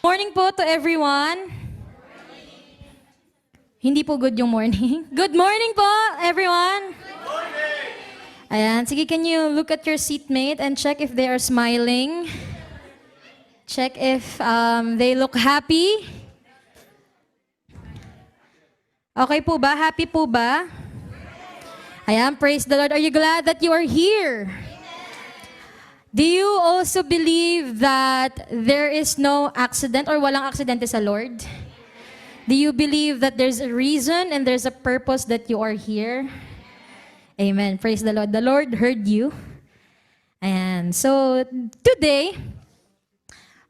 Morning po to everyone. Hindi po good yung morning. Good morning po, everyone. Good morning. Ayan, sige, can you look at your seatmate and check if they are smiling? Check if they look happy. Okay po ba? Happy po ba? Ayan, praise the Lord. Are you glad that you are here? Do you also believe that there is no accident or walang aksidente sa Lord? Do you believe that there's a reason and there's a purpose that you are here? Amen. Praise the Lord. The Lord heard you. And so today,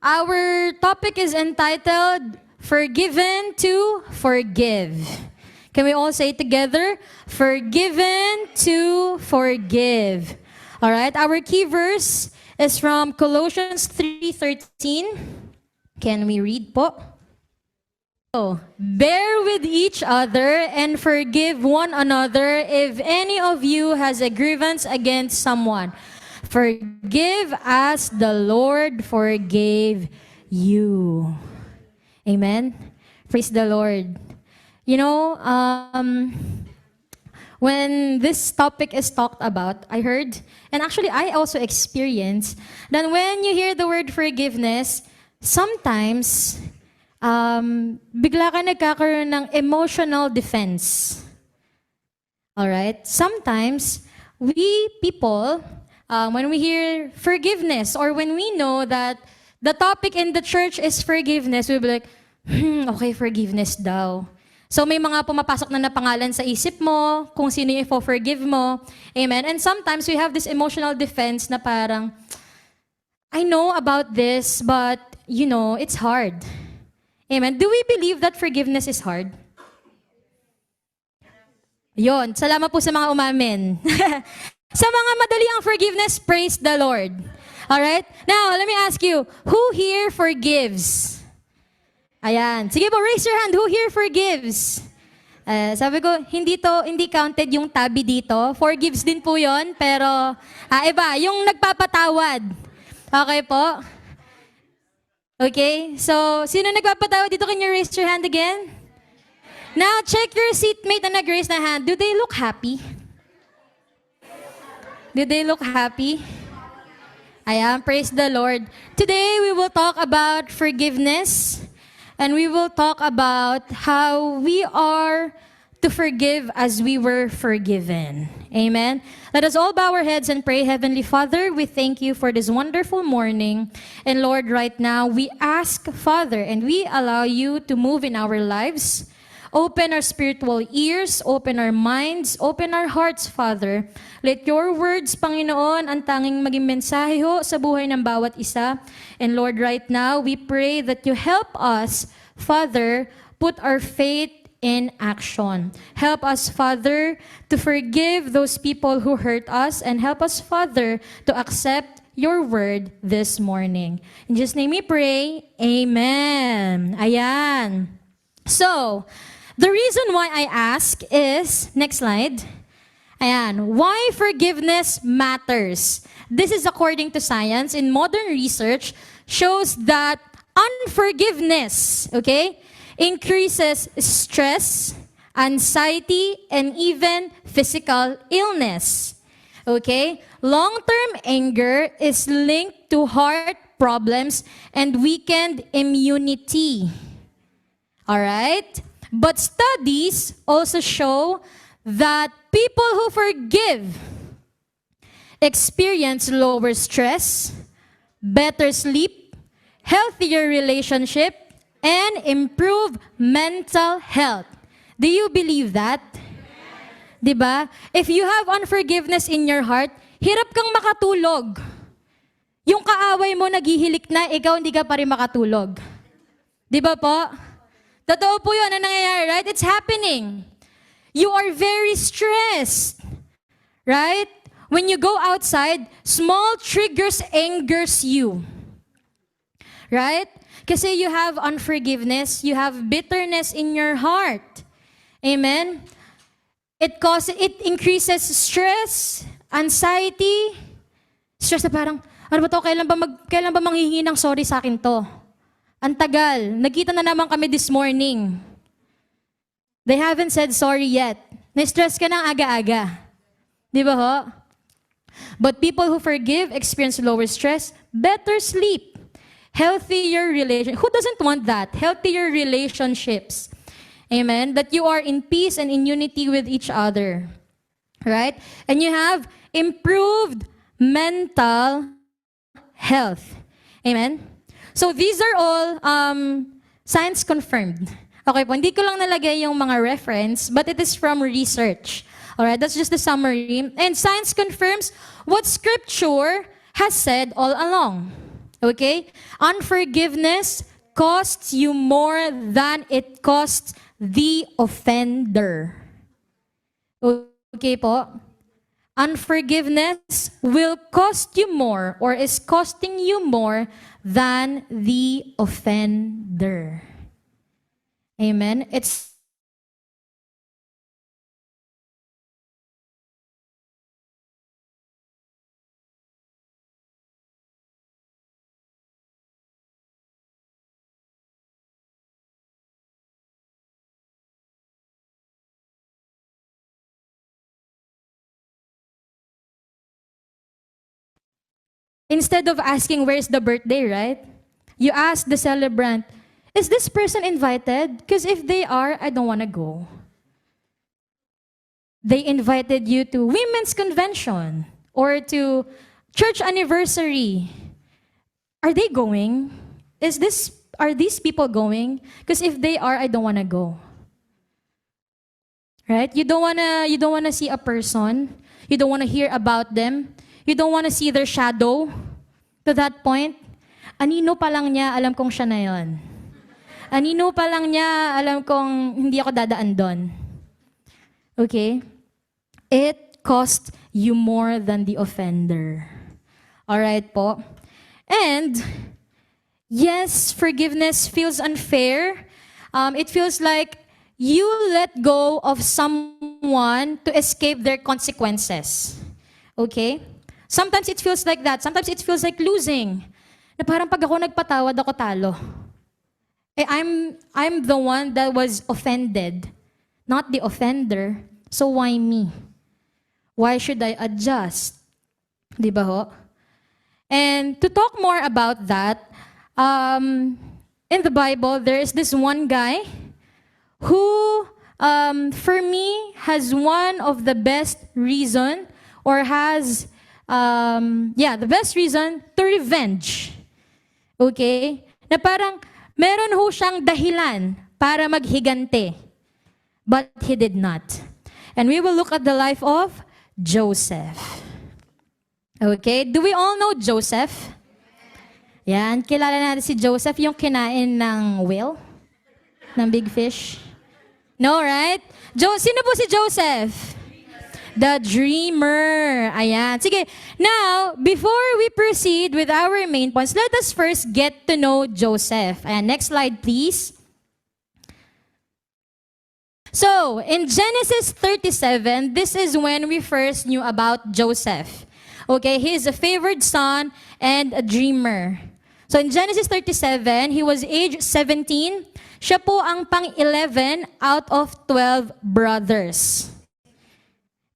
our topic is entitled Forgiven to Forgive. Can we all say it together? Forgiven to forgive. All right, our key verse is from Colossians 3:13. Can we read po? Oh, bear with each other and forgive one another if any of you has a grievance against someone. Forgive as the Lord forgave you. Amen. Praise the Lord. You know, when this topic is talked about, I heard, and actually I also experienced, that when you hear the word forgiveness, sometimes, bigla ka nagkakaroon ng emotional defense. Alright? Sometimes, we people, when we hear forgiveness, or when we know that the topic in the church is forgiveness, we'll be like, okay, forgiveness daw. So may mga pumapasok na pangalan sa isip mo, kung sino yung i-forgive mo. Amen. And sometimes we have this emotional defense na parang, I know about this, but you know, it's hard. Amen. Do we believe that forgiveness is hard? Yon, salamat po sa mga umamin. Sa mga madali ang forgiveness, praise the Lord. Alright? Now, let me ask you, who here forgives? Ayan. Sige po, raise your hand. Who here forgives? Sabi ko, hindi counted yung tabi dito. Forgives din po yon, pero iba, yung nagpapatawad. Okay po? Okay? So, sino nagpapatawad dito? Can you raise your hand again? Now, check your seatmate na nag-raise na hand. Do they look happy? Do they look happy? Ayan, praise the Lord. Today, we will talk about forgiveness. And we will talk about how we are to forgive as we were forgiven. Amen. Let us all bow our heads and pray. Heavenly Father, we thank you for this wonderful morning. And Lord, right now, we ask, Father, and we allow you to move in our lives. Open our spiritual ears, open our minds, open our hearts, Father. Let your words, Panginoon, ang tanging maging mensahe ho sa buhay ng bawat isa. And Lord, right now, we pray that you help us, Father, put our faith in action. Help us, Father, to forgive those people who hurt us, and help us, Father, to accept your word this morning. In Jesus' name we pray, Amen. Ayan. So, the reason why I ask is, next slide. Ayan, why forgiveness matters. This is according to science. In modern research, shows that unforgiveness, okay, increases stress, anxiety, and even physical illness. Okay? Long-term anger is linked to heart problems and weakened immunity. All right? But studies also show that people who forgive experience lower stress, better sleep, healthier relationship, and improve mental health. Do you believe that? Diba? If you have unforgiveness in your heart, hirap kang makatulog. Yung kaaway mo naghihilik na, ikaw hindi ka pa rin makatulog. Diba po? Totoo po yun ang nangyayari, right? It's happening. You are very stressed, right? When you go outside, small triggers angers you, right? Kasi you have unforgiveness, you have bitterness in your heart. Amen? It increases stress, anxiety, stress na parang, ano ba to, kailan ba manghihingi ng sorry sa akin to? Ang tagal. Nagkita na naman kami this morning. They haven't said sorry yet. Na-stress ka ng aga-aga. Di ba ho? But people who forgive experience lower stress, better sleep, healthier relation. Who doesn't want that? Healthier relationships. Amen? That you are in peace and in unity with each other. Right? And you have improved mental health. Amen? So these are all science confirmed. Okay po, hindi ko lang nalagay yung mga reference, but it is from research. Alright, that's just the summary. And science confirms what Scripture has said all along. Okay? Unforgiveness costs you more than it costs the offender. Okay po? Unforgiveness will cost you more or is costing you more than the offender. Amen? It's instead of asking where's the birthday, right? You ask the celebrant, is this person invited? Because if they are, I don't want to go. They invited you to women's convention or to church anniversary. Are they going? Are these people going? Because if they are, I don't want to go. Right? You don't wanna see a person. You don't wanna hear about them. You don't wanna see their shadow. To that point, anino pa lang niya, alam kong siya na yon. Anino pa lang niya, alam kong hindi ako dadaan doon. Okay? It cost you more than the offender. Alright po? And, yes, forgiveness feels unfair. It feels like you let go of someone to escape their consequences. Okay? Sometimes it feels like that. Sometimes it feels like losing. Na parang pag ako nagpatawad, ako talo. I'm the one that was offended, not the offender. So why me? Why should I adjust? Di ba ho? And to talk more about that, in the Bible, there is this one guy who, for me, has one of the best reason or has, the best reason to revenge. Okay? Na parang, meron ho siyang dahilan para maghigante. But he did not. And we will look at the life of Joseph. Okay? Do we all know Joseph? Yan. Kilala natin si Joseph, yung kinain ng whale? Ng big fish? No, right? Sino po si Joseph? The dreamer. Ayan. Sige. Now, before we proceed with our main points, let us first get to know Joseph. Ayan. Next slide, please. So, in Genesis 37, this is when we first knew about Joseph. Okay, he is a favored son and a dreamer. So in Genesis 37, he was age 17. Siya po ang pang-11 out of 12 brothers.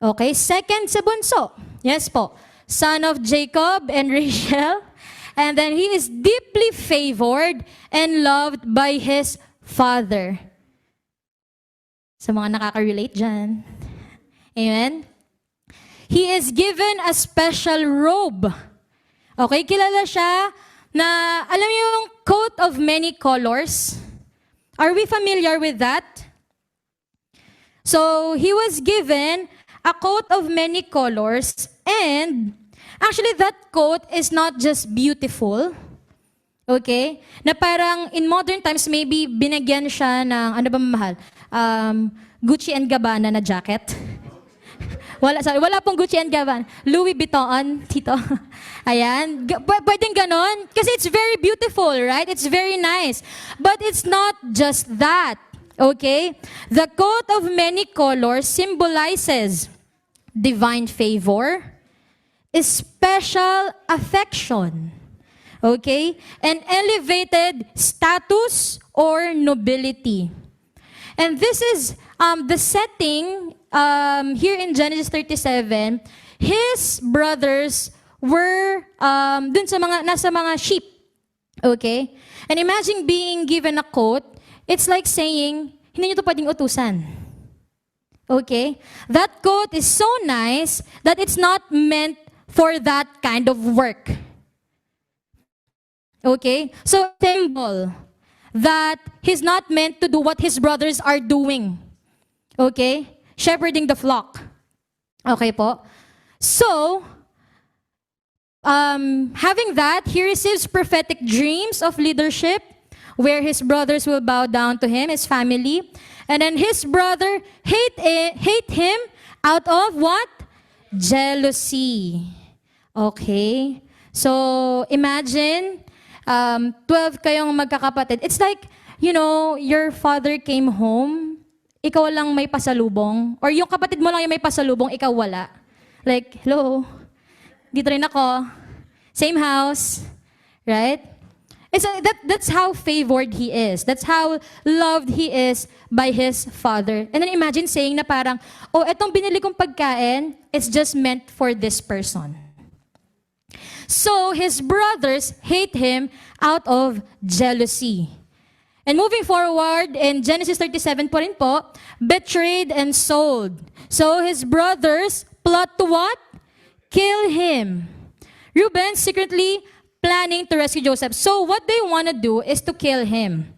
Okay, second sa bunso. Yes po. Son of Jacob and Rachel. And then he is deeply favored and loved by his father. Sa mga nakaka-relate dyan. Amen? He is given a special robe. Okay, kilala siya na, alam niyo yung coat of many colors? Are we familiar with that? So, he was given a coat of many colors and actually that coat is not just beautiful. Okay? Na parang in modern times, maybe binigyan siya ng, ano ba mahal? Gucci and Gabbana na jacket. Wala pong Gucci and Gabbana. Louis Vuitton, tito. Ayan. Pwedeng ganon. Kasi it's very beautiful, right? It's very nice. But it's not just that. Okay? The coat of many colors symbolizes divine favor, special affection. Okay? And elevated status or nobility. And this is the setting here in Genesis 37. His brothers were dun sa nasa mga sheep. Okay? And imagine being given a coat. It's like saying, hindi nyo ito pwedeng utusan. Okay? That coat is so nice that it's not meant for that kind of work. Okay? So, symbol that he's not meant to do what his brothers are doing. Okay? Shepherding the flock. Okay po? So, having that, he receives prophetic dreams of leadership where his brothers will bow down to him, his family. And then his brother hate him out of what? Jealousy. Okay? So, imagine, 12 kayong magkakapatid. It's like, you know, your father came home, ikaw lang may pasalubong, or yung kapatid mo lang yung may pasalubong, ikaw wala. Like, hello, dito rin ako, same house, right? That's how favored he is. That's how loved he is by his father. And then imagine saying na parang, oh, etong binili kong pagkain, it's just meant for this person. So his brothers hate him out of jealousy. And moving forward, in Genesis 37 po rin po, betrayed and sold. So his brothers plot to what? Kill him. Reuben secretly planning to rescue Joseph. So what they want to do is to kill him.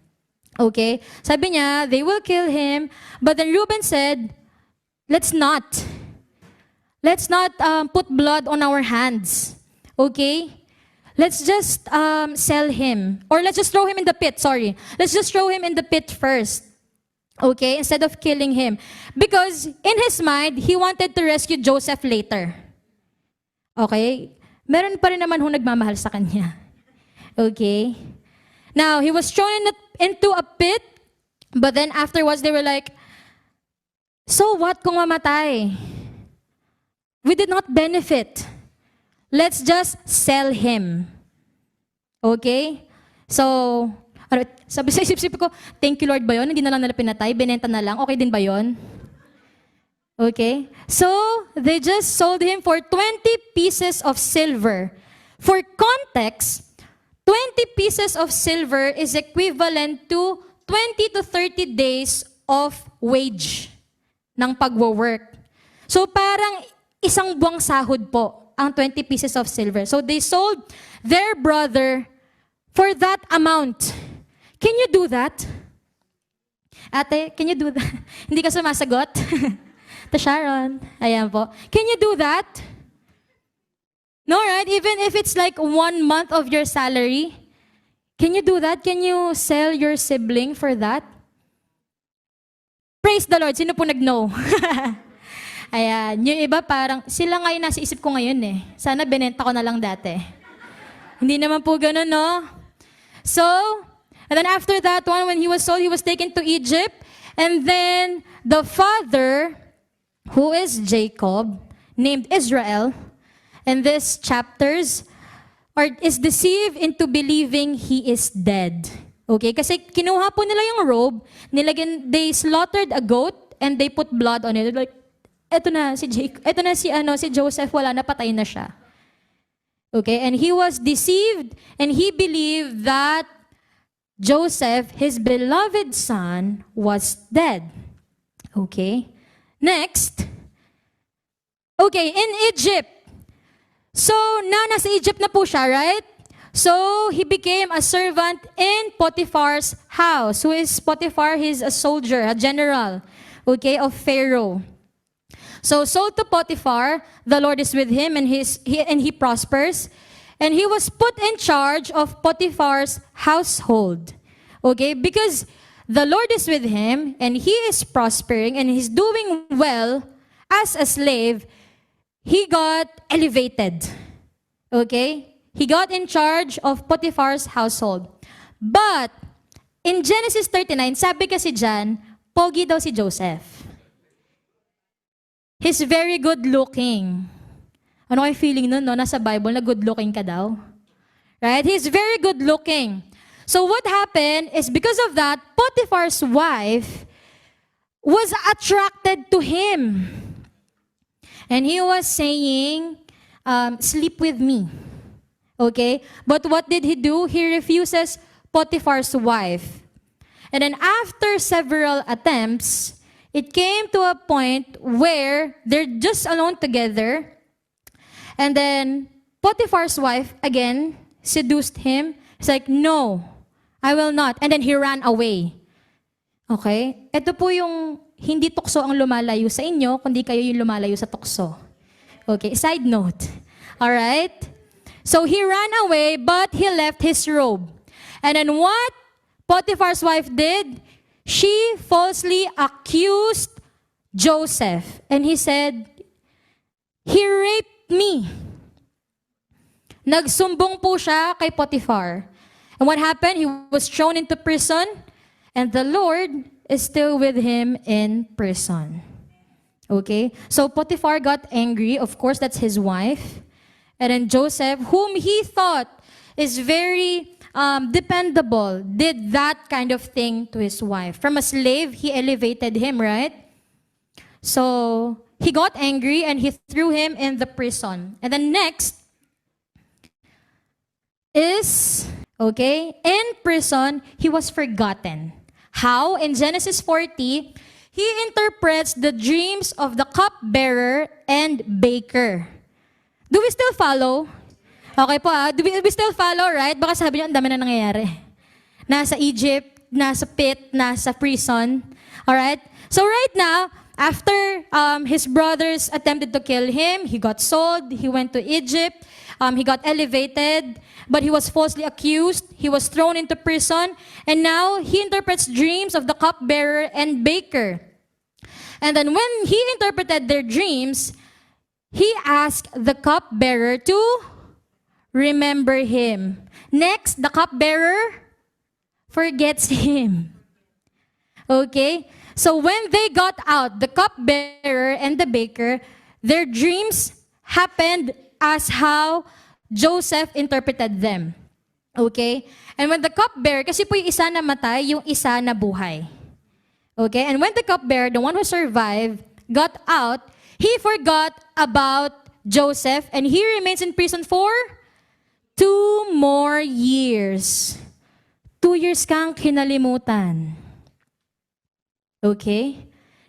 Okay? Sabi niya, they will kill him. But then Reuben said, let's not. Let's not put blood on our hands. Okay? Let's just sell him. Or let's just throw him in the pit, sorry. Let's just throw him in the pit first. Okay? Instead of killing him. Because in his mind, he wanted to rescue Joseph later. Okay? Meron pa rin naman nagmamahal sa kanya. Okay? Now, he was thrown into a pit, but then afterwards they were like, so what kung mamatay? We did not benefit. Let's just sell him. Okay? So, sabi sa isip-isip ko, thank you Lord ba yun? Hindi na lang nila pinatay, binenta na lang. Okay din ba yun? Okay? So, they just sold him for 20 pieces of silver. For context, 20 pieces of silver is equivalent to 20 to 30 days of wage ng pagwo-work. So, parang isang buwang sahod po ang 20 pieces of silver. So, they sold their brother for that amount. Can you do that? Ate, can you do that? Hindi ka sumasagot? To Sharon. Ayan po. Can you do that? No, right? Even if it's like 1 month of your salary, can you do that? Can you sell your sibling for that? Praise the Lord. Sino po nag-no? Ayan. Yung iba parang, sila nga yung nasa isip ko ngayon eh. Sana binenta ko na lang dati. Hindi naman po ganun, no? So, and then after that one, when he was sold, he was taken to Egypt. And then the father, who is Jacob, named Israel, in these chapters, is deceived into believing he is dead. Okay? Kasi kinuha po nila yung robe, they slaughtered a goat, and they put blood on it. They're like, eto na si si Joseph, wala na, patay na siya. Okay? And he was deceived, and he believed that Joseph, his beloved son, was dead. Okay? Next. Okay, in Egypt. So, nasa Egypt na po siya, right? So, he became a servant in Potiphar's house. Who is Potiphar? He's a soldier, a general, okay, of Pharaoh. So, sold to Potiphar, the Lord is with him, and he prospers. And he was put in charge of Potiphar's household. Okay, because the Lord is with him, and he is prospering, and he's doing well as a slave, he got elevated. Okay? He got in charge of Potiphar's household. But, in Genesis 39, sabi kasi dyan, pogi daw si Joseph. He's very good looking. Ano kayo feeling nun, no? Nasa Bible na good looking ka daw? Right? He's very good looking. So what happened is because of that, Potiphar's wife was attracted to him. And he was saying, sleep with me. Okay? But what did he do? He refuses Potiphar's wife. And then after several attempts, it came to a point where they're just alone together. And then Potiphar's wife, again, seduced him. He's like, no, I will not. And then he ran away. Okay? Ito po yung hindi tukso ang lumalayo sa inyo, kundi kayo yung lumalayo sa tukso. Okay, side note. Alright? So he ran away, but he left his robe. And then what Potiphar's wife did? She falsely accused Joseph. And he said, he raped me. Nagsumbong po siya kay Potiphar. And what happened? He was thrown into prison, and the Lord is still with him in prison. Okay? So Potiphar got angry. Of course, that's his wife. And then Joseph, whom he thought is very dependable, did that kind of thing to his wife. From a slave, he elevated him, right? So he got angry and he threw him in the prison. And then next is, okay, in prison, he was forgotten. How? In Genesis 40, he interprets the dreams of the cupbearer and baker. Do we still follow? Okay po do we still follow, right? Baka sabi niyo, ang dami na nangyayari. Nasa Egypt, nasa pit, nasa prison. Alright? So right now, after his brothers attempted to kill him, he got sold, he went to Egypt, he got elevated, but he was falsely accused, he was thrown into prison, and now he interprets dreams of the cupbearer and baker. And then when he interpreted their dreams, he asked the cupbearer to remember him. Next, the cupbearer forgets him. Okay? So when they got out, the cupbearer and the baker, their dreams happened as how Joseph interpreted them. Okay? And when the cupbearer, kasi po yung isa namatay, yung isa nabuhay. Okay? And when the cupbearer, the one who survived, got out, he forgot about Joseph and he remains in prison for 2 more years. 2 years kang kinalimutan. Okay?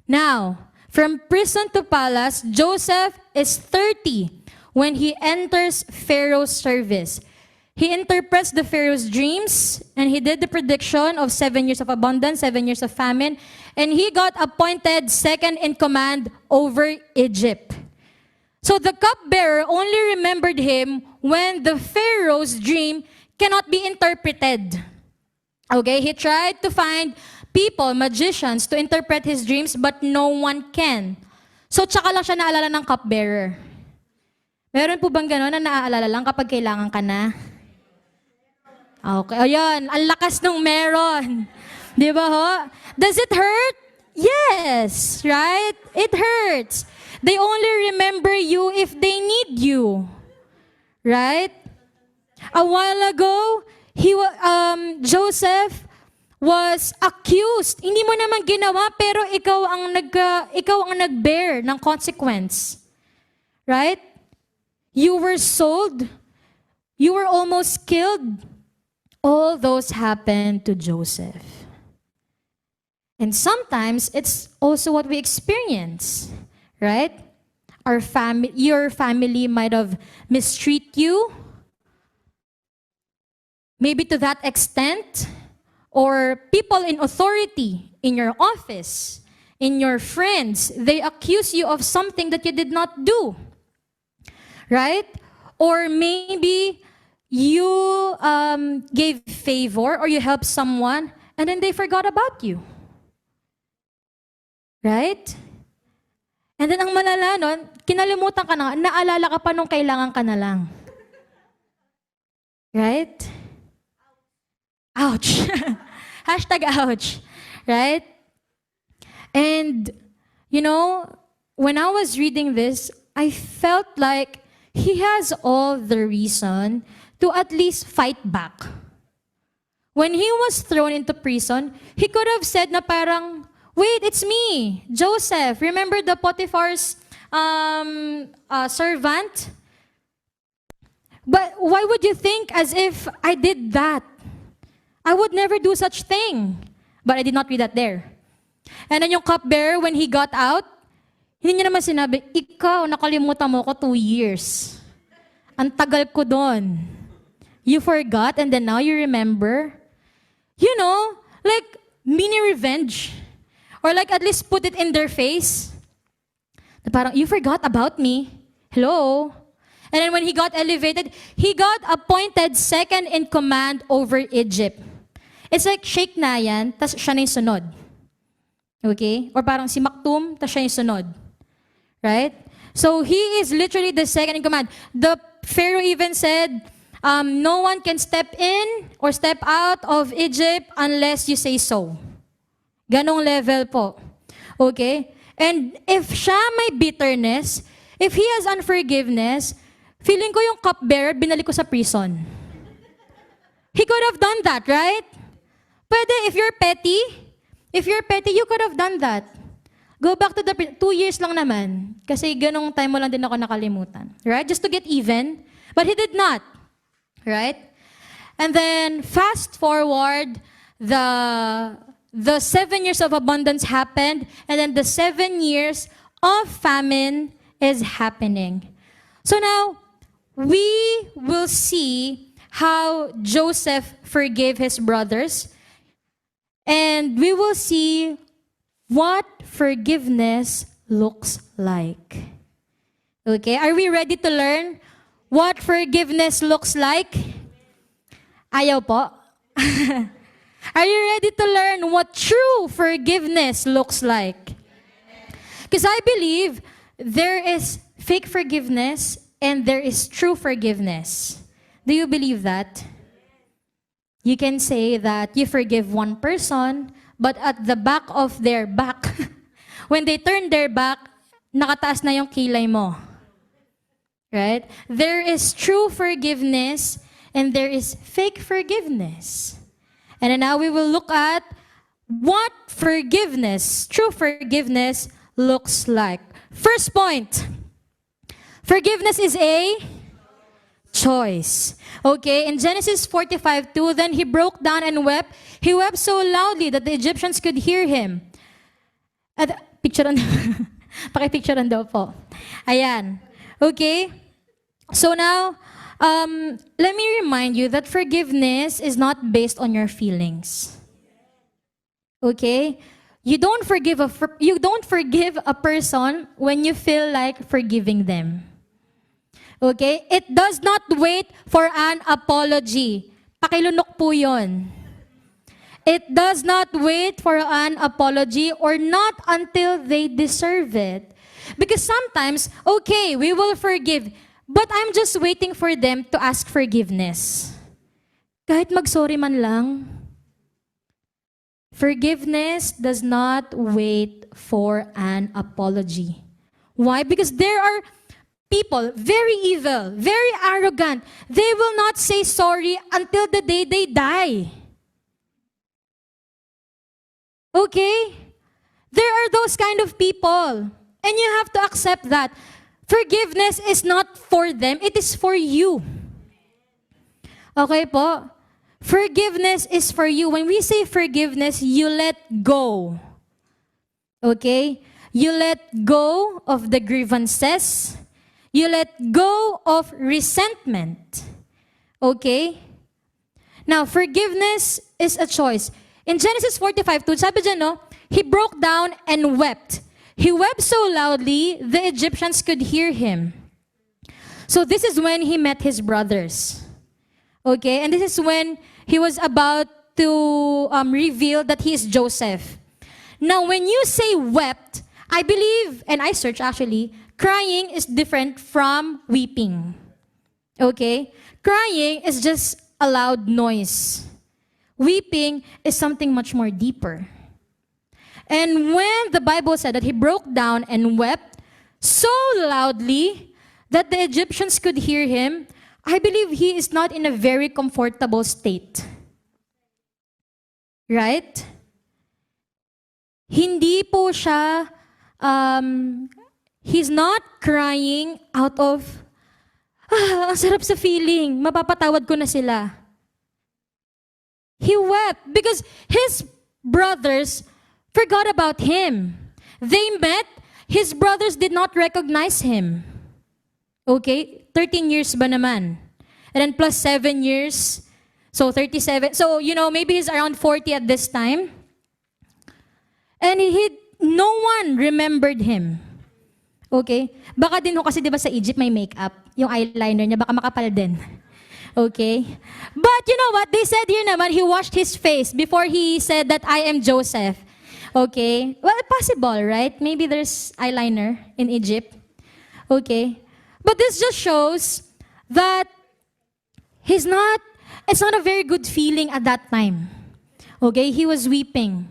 Now, from prison to palace, Joseph is 30 when he enters Pharaoh's service. He interprets the Pharaoh's dreams, and he did the prediction of 7 years of abundance, 7 years of famine, and he got appointed second in command over Egypt. So the cupbearer only remembered him when the Pharaoh's dream cannot be interpreted. Okay, he tried to find people, magicians, to interpret his dreams, but no one can. So tsaka lang siya naalala ng cupbearer. Meron po bang gano'n na naaalala lang kapag kailangan ka na? Okay, ayun, ang lakas nung meron. Di ba ho? Does it hurt? Yes, right? It hurts. They only remember you if they need you. Right? A while ago, Joseph was accused. Hindi mo naman ginawa, pero ikaw ang nag-bear ng consequence. Right? You were sold. You were almost killed. All those happened to Joseph. And sometimes it's also what we experience, right? Your family might have mistreated you, maybe to that extent, or people in authority in your office, in your friends, they accuse you of something that you did not do, right? Or maybe you gave favor or you helped someone and then they forgot about you. Right? And then ang malala nun, kinalimutan ka na, naalala ka pa nung kailangan ka na lang. Right? Ouch. Hashtag ouch. Right? And, you know, when I was reading this, I felt like he has all the reason to at least fight back. When he was thrown into prison, he could have said na parang, wait, it's me, Joseph. Remember the Potiphar's servant? But why would you think as if I did that? I would never do such thing. But I did not read that there. And then yung cupbearer, when he got out, hindi niya naman sinabi, ikaw, nakalimutan mo ko 2 years. Ang tagal ko doon. You forgot and then now you remember? You know, like mini revenge. Or like at least put it in their face. Na parang, you forgot about me. Hello? And then when he got elevated, he got appointed second in command over Egypt. It's like Sheikh Nayan, tas siya na yung sunod. Okay? Or parang si Maktoum, tas siya yung sunod. Right? So he is literally the second in command. The Pharaoh even said, no one can step in or step out of Egypt unless you say so. Ganong level po. Okay? And if siya may bitterness, if he has unforgiveness, feeling ko yung cupbearer, binalik ko sa prison. He could have done that, right? Pwede, if you're petty, you could have done that. Go back to the 2 years lang naman. Kasi ganong time mo lang din ako nakalimutan. Right? Just to get even. But he did not. Right? And then, fast forward, the 7 years of abundance happened, and then the 7 years of famine is happening. So now, we will see how Joseph forgave his brothers, and we will see what forgiveness looks like. Okay, are we ready to learn what forgiveness looks like? Ayaw po. Are you ready to learn what true forgiveness looks like? Because I believe there is fake forgiveness and there is true forgiveness. Do you believe that? You can say that you forgive one person, but at the back of their back, when they turn their back, nakataas na yung kilay mo. Right? There is true forgiveness and there is fake forgiveness. And then now we will look at what forgiveness, true forgiveness, looks like. First point, forgiveness is a choice. Okay, in Genesis 45:2, then he broke down and wept. He wept so loudly that the Egyptians could hear him. At picturean, pakipicturean daw po. Ayan. Okay. So now, let me remind you that forgiveness is not based on your feelings. Okay? You don't forgive a person when you feel like forgiving them. Okay? It does not wait for an apology. Pakilunok po yun. It does not wait for an apology or not until they deserve it. Because sometimes, okay, we will forgive, but I'm just waiting for them to ask forgiveness. Kahit mag-sorry man lang. Forgiveness does not wait for an apology. Why? Because there are people, very evil, very arrogant. They will not say sorry until the day they die. Okay? There are those kind of people. And you have to accept that. Forgiveness is not for them, it is for you. Okay po? Forgiveness is for you. When we say forgiveness, you let go. Okay? You let go of the grievances. You let go of resentment. Okay? Now, forgiveness is a choice. In Genesis 45:2, sabi dyan, no? He broke down and wept. He wept so loudly, the Egyptians could hear him. So this is when he met his brothers. Okay? And this is when he was about to reveal that he is Joseph. Now, when you say wept, I believe, and I searched actually, crying is different from weeping. Okay? Crying is just a loud noise. Weeping is something much more deeper. And when the Bible said that he broke down and wept so loudly that the Egyptians could hear him, I believe he is not in a very comfortable state. Right? Hindi po siya, he's not crying out of, ang sarap sa feeling, mapapatawad ko na sila. He wept because his brothers forgot about him. They met, his brothers did not recognize him. Okay? 13 years ba naman? And then plus 7 years, so 37. So, maybe he's around 40 at this time. And no one remembered him. Okay? Baka din kasi 'di ba sa Egypt may makeup, yung eyeliner niya baka makapal din. Okay? But you know what? They said here naman he washed his face before he said that I am Joseph. Okay? Well, possible, right? Maybe there's eyeliner in Egypt. Okay? But this just shows that it's not a very good feeling at that time. Okay? He was weeping.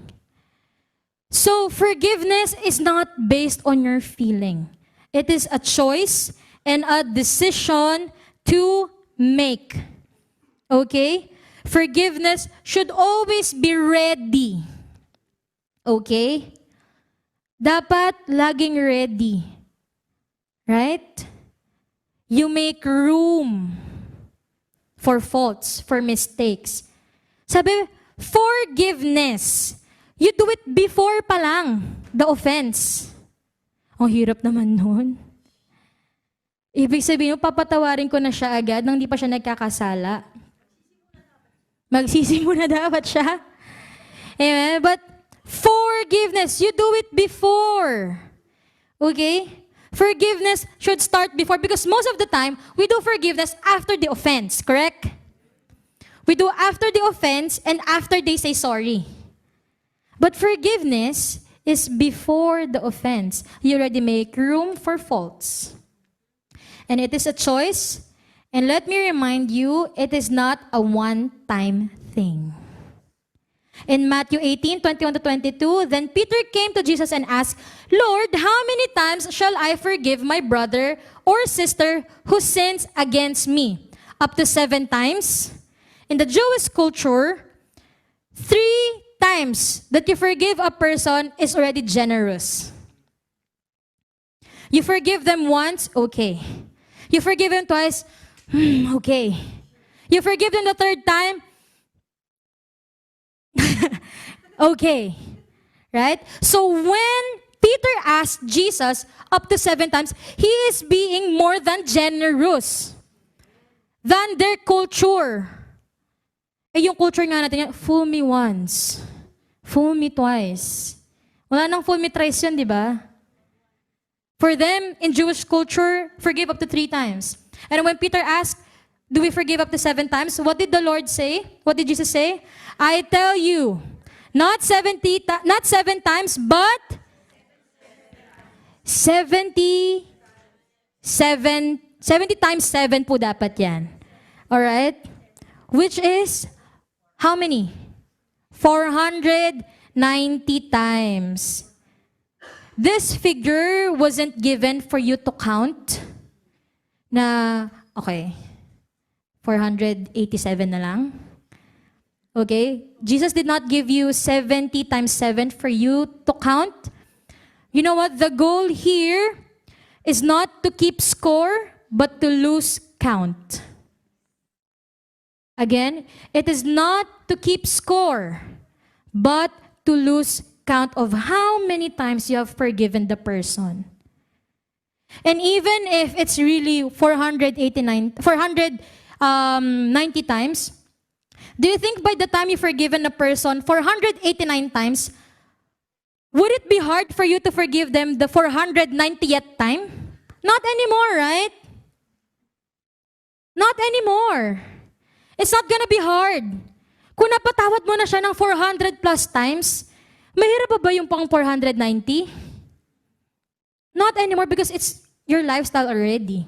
So, forgiveness is not based on your feeling. It is a choice and a decision to make. Okay? Forgiveness should always be ready. Okay? Dapat laging ready. Right? You make room for faults, for mistakes. Sabi, forgiveness. You do it before pa lang, the offense. Ang hirap naman nun. Ibig sabihin, papatawarin ko na siya agad nang di pa siya nagkakasala. Magsisimula dapat siya. Amen? But forgiveness, you do it before. Okay? Forgiveness should start before because most of the time, we do forgiveness after the offense, correct? We do after the offense and after they say sorry. But forgiveness is before the offense. You already make room for faults. And it is a choice. And let me remind you, it is not a one-time thing. In Matthew 18:21-22, then Peter came to Jesus and asked, Lord, how many times shall I forgive my brother or sister who sins against me? Up to 7 times? In the Jewish culture, 3 times that you forgive a person is already generous. You forgive them once, okay. You forgive them twice, okay. You forgive them the 3rd time, okay. Right? So when Peter asked Jesus up to 7 times, he is being more than generous than their culture. Eh yung culture nga natin, fool me once, fool me twice. Wala nang fool me thrice yun, di ba? For them, in Jewish culture, forgive up to 3 times. And when Peter asked, do we forgive up to 7 times? What did the Lord say? What did Jesus say? I tell you, not 7 times, but 70 times 7 po dapat yan. Alright? Which is, how many? 490 times. This figure wasn't given for you to count na, okay, 487 na lang. Okay? Jesus did not give you 70 times 7 for you to count. You know what? The goal here is not to keep score, but to lose count. Again, it is not to keep score, but to lose count of how many times you have forgiven the person. And even if it's really 490 times, do you think by the time you've forgiven a person 489 times, would it be hard for you to forgive them the 490th time? Not anymore, right? Not anymore. It's not gonna be hard. Kung napatawad mo na siya ng 400 plus times, mahirap ba yung pang 490? Not anymore because it's your lifestyle already.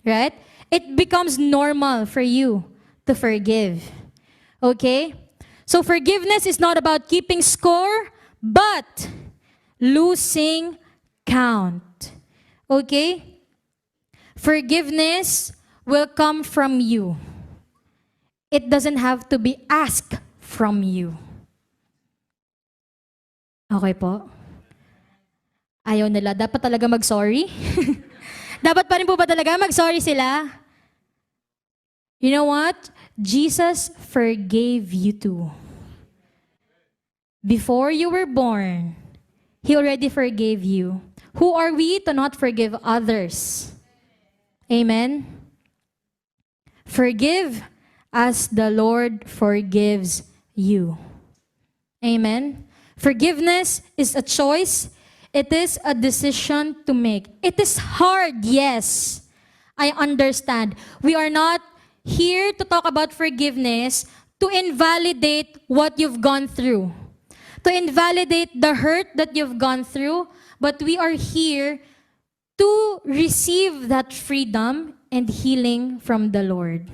Right? It becomes normal for you to forgive. Okay? So forgiveness is not about keeping score, but losing count. Okay? Forgiveness will come from you. It doesn't have to be asked from you. Okay po? Ayaw nila. Dapat talaga mag-sorry? Dapat pa rin po ba talaga mag-sorry sila? You know what? Jesus forgave you too. Before you were born, He already forgave you. Who are we to not forgive others? Amen? Forgive as the Lord forgives you. Amen? Forgiveness is a choice. It is a decision to make. It is hard, yes. I understand. We are not here to talk about forgiveness to invalidate what you've gone through, to invalidate the hurt that you've gone through, but we are here to receive that freedom and healing from the Lord.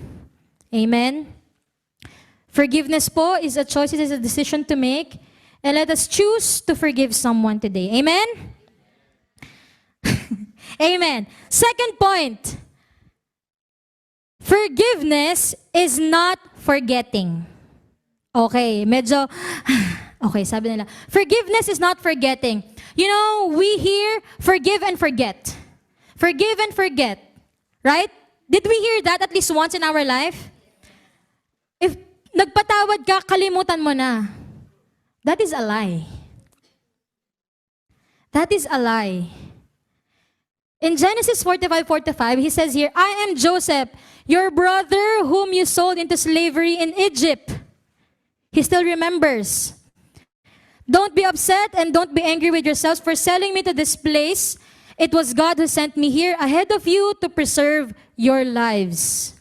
Amen? Forgiveness po is a choice, it is a decision to make, and let us choose to forgive someone today. Amen? Amen. Second point. Forgiveness is not forgetting. Okay, medyo, okay, sabi nila, forgiveness is not forgetting. You know, we hear forgive and forget. Forgive and forget. Right? Did we hear that at least once in our life? If nagpatawad ka, kalimutan mo na. That is a lie. That is a lie. In Genesis 45:45, he says here, I am Joseph, your brother whom you sold into slavery in Egypt. He still remembers. Don't be upset and don't be angry with yourselves for selling me to this place. It was God who sent me here ahead of you to preserve your lives.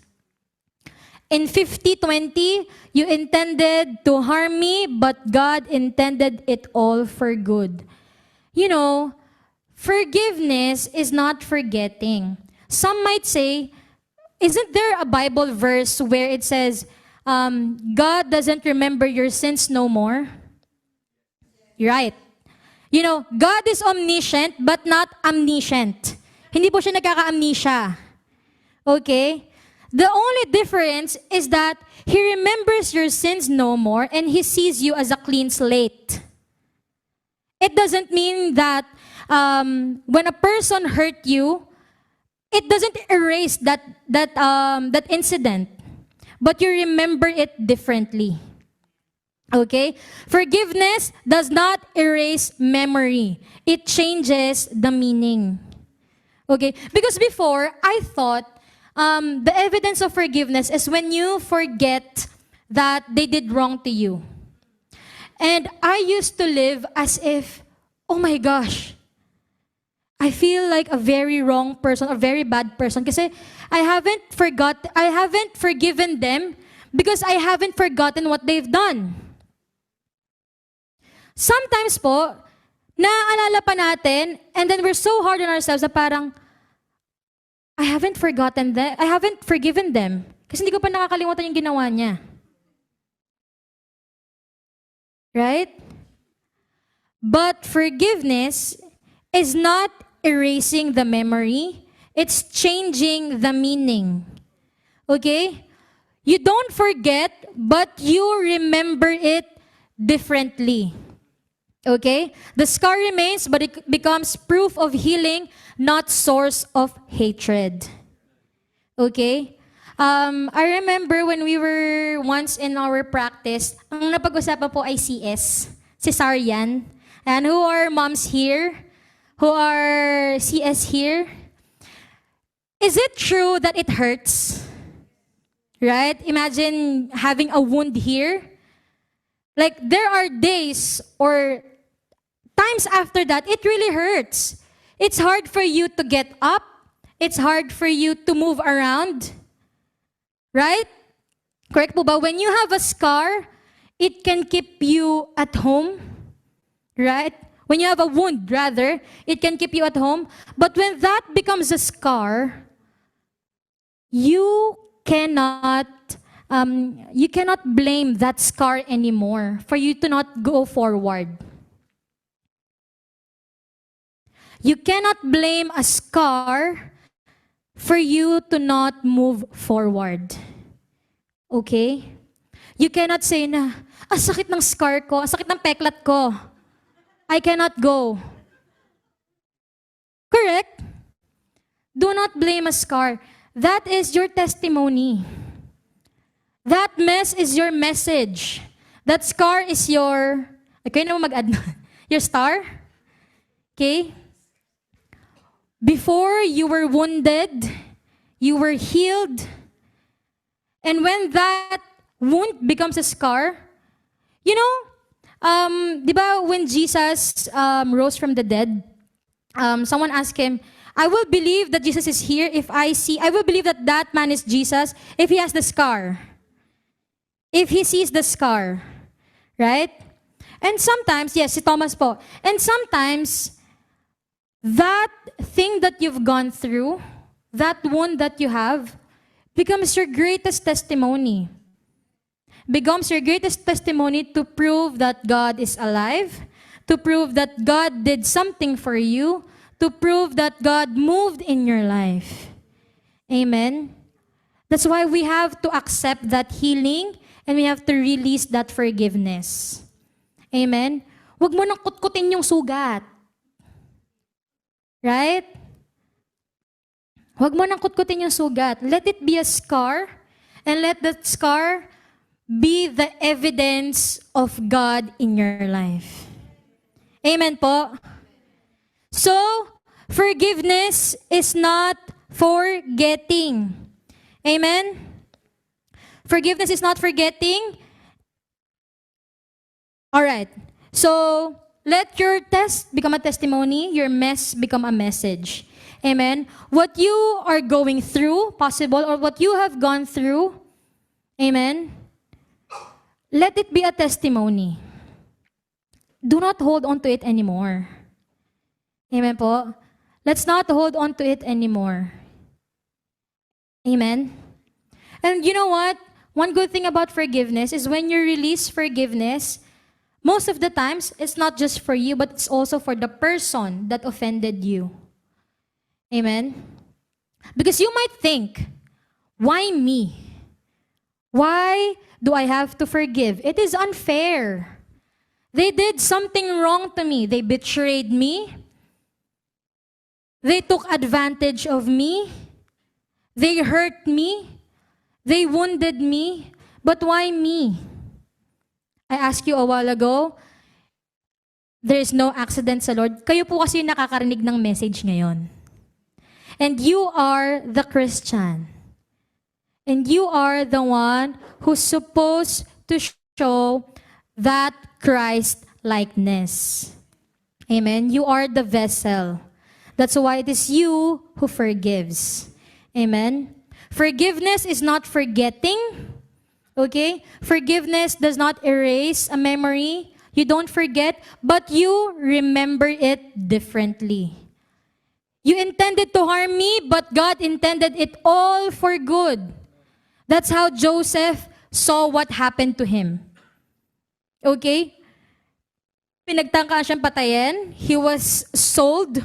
In 50:20, you intended to harm me, but God intended it all for good. You know, forgiveness is not forgetting. Some might say, isn't there a Bible verse where it says, God doesn't remember your sins no more? You're right. You know, God is omniscient but not omniscient. Hindi po siya nagkaka-amnesia. Okay? The only difference is that He remembers your sins no more and He sees you as a clean slate. It doesn't mean that when a person hurt you, it doesn't erase that incident, but you remember it differently. Okay? Forgiveness does not erase memory. It changes the meaning. Okay? Because before, I thought the evidence of forgiveness is when you forget that they did wrong to you. And I used to live as if, oh my gosh, I feel like a very wrong person, a very bad person. Kasi I haven't forgiven them because I haven't forgotten what they've done. Sometimes po, naaalala pa natin, and then we're so hard on ourselves na parang, I haven't forgiven them. Kasi hindi ko pa nakakalimutan yung ginawa niya. Right? But forgiveness is not erasing the memory. It's changing the meaning. Okay? You don't forget, but you remember it differently. Okay? The scar remains, but it becomes proof of healing, not source of hatred. Okay? I remember when we were once in our practice, ang napag-usapan po ay CS, cesarean. And who are moms here? Who are CS here? Is it true that it hurts? Right? Imagine having a wound here. Like there are days or times after that, it really hurts. It's hard for you to get up. It's hard for you to move around. Right? Correct po ba? When you have a scar, it can keep you at home. Right? When you have a wound, rather, it can keep you at home. But when that becomes a scar, you cannot blame that scar anymore for you to not go forward. You cannot blame a scar for you to not move forward. Okay? You cannot say na, sakit ng scar ko, sakit ng peklat ko. I cannot go. Correct? Do not blame a scar. That is your testimony. That mess is your message. That scar is your, okay na mo mag-add your star? Okay? Before you were wounded, you were healed. And when that wound becomes a scar, you know, di ba when Jesus rose from the dead, someone asked him, I will believe that Jesus is here if I will believe that that man is Jesus if he has the scar. If he sees the scar. Right? And sometimes, yes, si Thomas po. And sometimes, that thing that you've gone through, that wound that you have, becomes your greatest testimony. Becomes your greatest testimony to prove that God is alive, to prove that God did something for you, to prove that God moved in your life. Amen? That's why we have to accept that healing and we have to release that forgiveness. Amen? Huwag mo nang kutkutin yung sugat. Right? Huwag mo nang kutkutin yung sugat. Let it be a scar and let that scar be the evidence of God in your life. Amen po? So, forgiveness is not forgetting. Amen? Forgiveness is not forgetting. Alright. So, let your test become a testimony, your mess become a message. Amen? What you are going through, possible, or what you have gone through, amen? Let it be a testimony. Do not hold on to it anymore. Amen po? Let's not hold on to it anymore. Amen? And you know what? One good thing about forgiveness is when you release forgiveness, most of the times, it's not just for you, but it's also for the person that offended you. Amen? Because you might think, why me? Why do I have to forgive? It is unfair. They did something wrong to me. They betrayed me. They took advantage of me. They hurt me. They wounded me. But why me? I asked you a while ago, there is no accident sa Lord. Kayo po kasi yung nakakarinig ng message ngayon. And you are the Christian. And you are the one who's supposed to show that Christ-likeness. Amen? You are the vessel. That's why it is you who forgives. Amen? Forgiveness is not forgetting. Okay? Forgiveness does not erase a memory. You don't forget, but you remember it differently. You intended to harm me, but God intended it all for good. That's how Joseph saw what happened to him. Okay? Pinagtangkaan siyang patayin. He was sold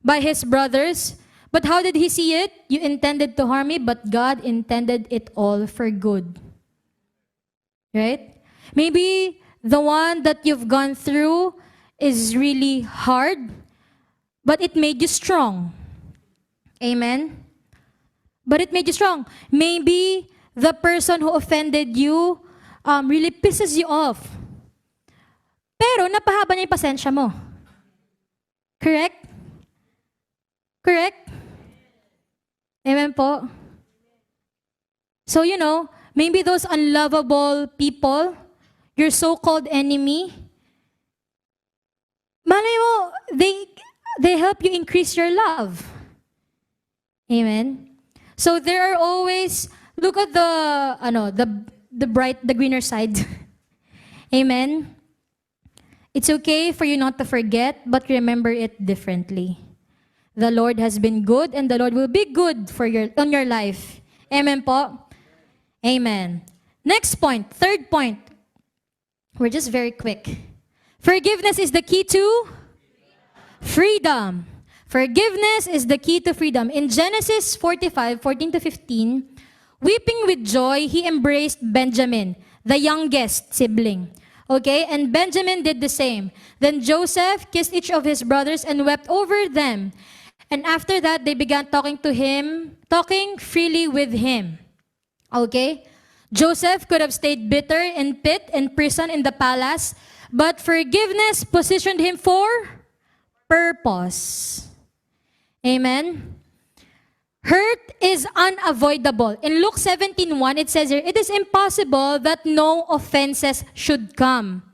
by his brothers. But how did he see it? You intended to harm me, but God intended it all for good. Right? Maybe the one that you've gone through is really hard, but it made you strong. Amen? But it made you strong. Maybe the person who offended you really pisses you off. Pero napahaba niya yung pasensya mo. Correct? Correct? Amen po? So, you know, maybe those unlovable people, your so-called enemy, malay mo, they help you increase your love. Amen? So there are always, look at the greener side. Amen? It's okay for you not to forget, but remember it differently. The Lord has been good, and the Lord will be good on your life. Amen po? Amen. Next point, third point. We're just very quick. Forgiveness is the key to freedom. Forgiveness is the key to freedom. In Genesis 45:14 to 15, weeping with joy, he embraced Benjamin, the youngest sibling. Okay, and Benjamin did the same. Then Joseph kissed each of his brothers and wept over them. And after that, they began talking freely with him. Okay? Joseph could have stayed bitter in pit and prison in the palace, but forgiveness positioned him for purpose. Amen? Hurt is unavoidable. In Luke 17:1, it says here, it is impossible that no offenses should come.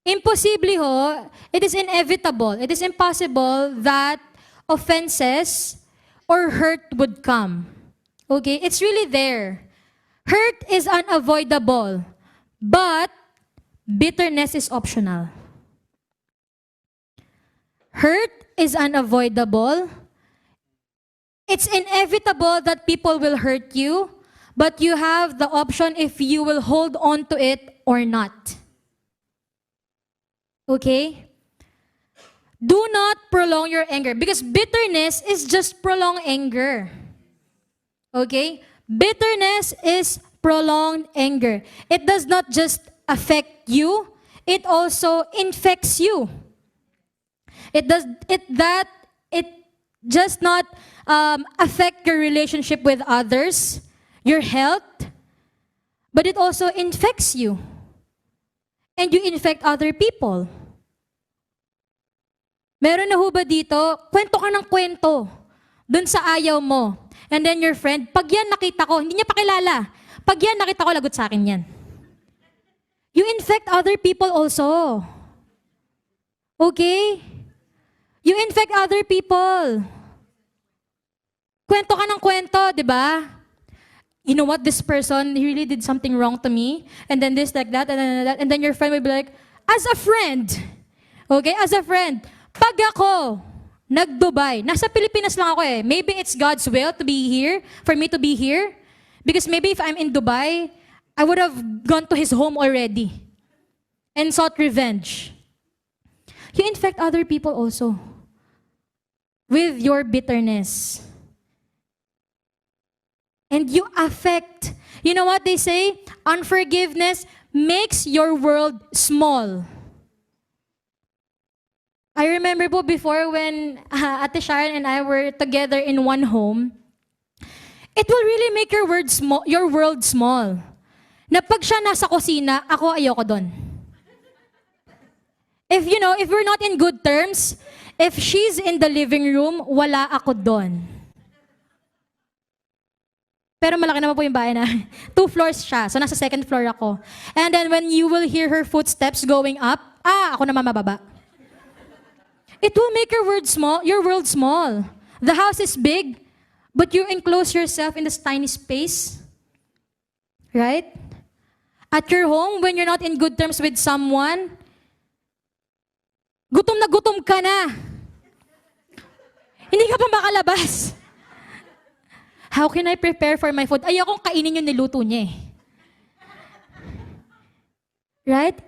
Imposible ho, it is inevitable. It is impossible that offenses or hurt would come. Okay? It's really there. Hurt is unavoidable, but bitterness is optional. Hurt is unavoidable. It's inevitable that people will hurt you, but you have the option if you will hold on to it or not. Okay? Do not prolong your anger because bitterness is just prolonged anger. Okay? Bitterness is prolonged anger. It does not just affect you, it also infects you. It just not affect your relationship with others, your health, but it also infects you. And you infect other people. Meron na ho ba dito, kwento ka ng kwento dun sa ayaw mo. And then your friend, pag yan nakita ko, hindi niya pakilala. Pag yan nakita ko, lagot sa akin yan. You infect other people also. Okay? You infect other people. Kwento ka ng kwento, di ba? You know what, this person, he really did something wrong to me. And then this, like that, and then that. And then your friend will be like, as a friend. Okay? As a friend. Pag ako, nag-Dubai, nasa Pilipinas lang ako eh. Maybe it's God's will to be here, for me to be here. Because maybe if I'm in Dubai, I would have gone to his home already and sought revenge. You infect other people also with your bitterness. And you affect, you know what they say? Unforgiveness makes your world small. I remember po before when Ate Sharon and I were together in one home, it will really make your world small. Na pag siya nasa kusina, ako ayoko doon. If we're not in good terms, if she's in the living room, wala ako doon. Pero malaki naman po yung bahay na. 2 floors siya, so nasa 2nd floor ako. And then when you will hear her footsteps going up, ako naman mababa. It will make your world small. The house is big, but you enclose yourself in this tiny space. Right? At your home, when you're not in good terms with someone, gutom na gutom ka na. Hindi ka pa makalabas. How can I prepare for my food? Ayokong kainin yung niluto niya eh. Right?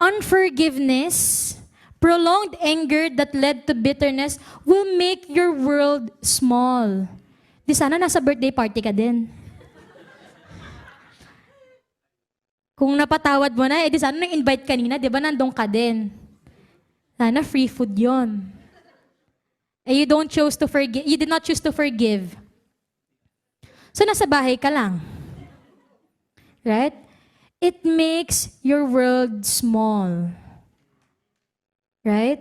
Unforgiveness, prolonged anger that led to bitterness will make your world small. Di sana nasa birthday party ka din. Kung napatawad mo na, di sana nang-invite kanina, di ba nandun ka din. Sana free food yon. You did not choose to forgive. So nasa bahay ka lang. Right? It makes your world small. Right?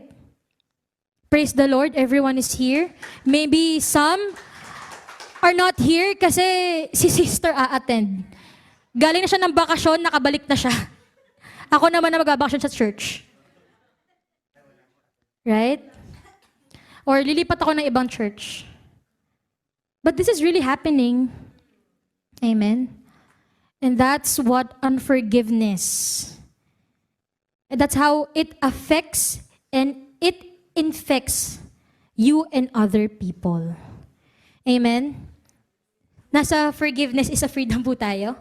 Praise the Lord, everyone is here. Maybe some are not here kasi si sister a-attend. Galing na siya ng bakasyon, nakabalik na siya. Ako naman na magbabakasyon sa church. Right? Or lilipat ako ng ibang church. But this is really happening. Amen? And that's what unforgiveness. And that's how it affects and it infects you and other people. Amen? Nasa forgiveness is a freedom po tayo.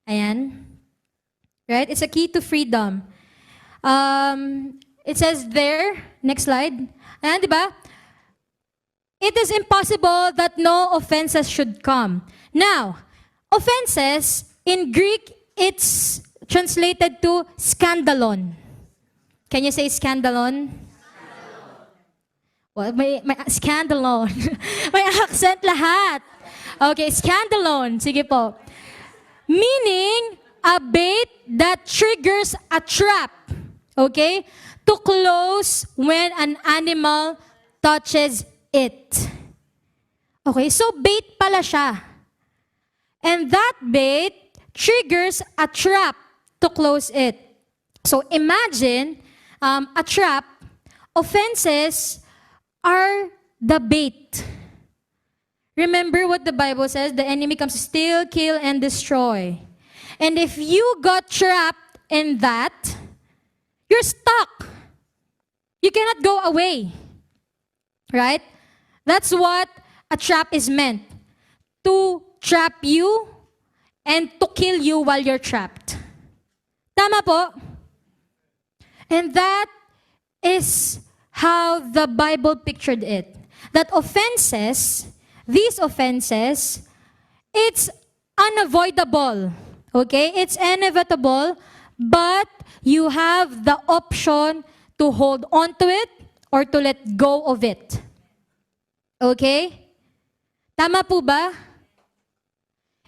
Ayan. Right? It's a key to freedom. It says there, next slide. Ayan, di ba? it is impossible that no offenses should come. Now, offenses, in Greek, it's translated to skandalon. Can you say skandalon? Well, may skandalon. May accent lahat. Okay, skandalon. Sige po. Meaning, a bait that triggers a trap. Okay? To close when an animal touches it. Okay, so bait pala siya. And that bait triggers a trap to close it. So imagine a trap, offenses are the bait. Remember what the Bible says, the enemy comes to steal, kill, and destroy. And if you got trapped in that, you're stuck. You cannot go away. Right? That's what a trap is meant. To trap you and to kill you while you're trapped. Tama po? And that is how the Bible pictured it. That offenses, these offenses, it's unavoidable. Okay? It's inevitable, but you have the option to hold on to it or to let go of it. Okay? Tama po ba?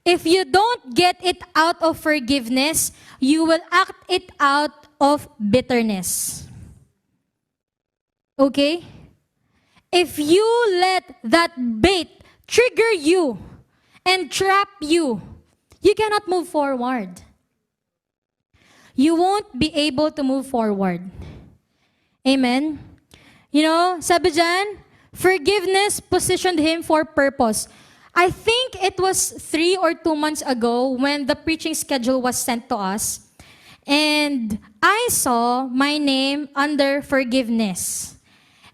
If you don't get it out of forgiveness, you will act it out of bitterness. Okay? If you let that bait trigger you and trap you, you cannot move forward. You won't be able to move forward. Amen? You know, sabi dyan, forgiveness positioned him for purpose. I think it was 3 or 2 months ago when the preaching schedule was sent to us. And I saw my name under forgiveness.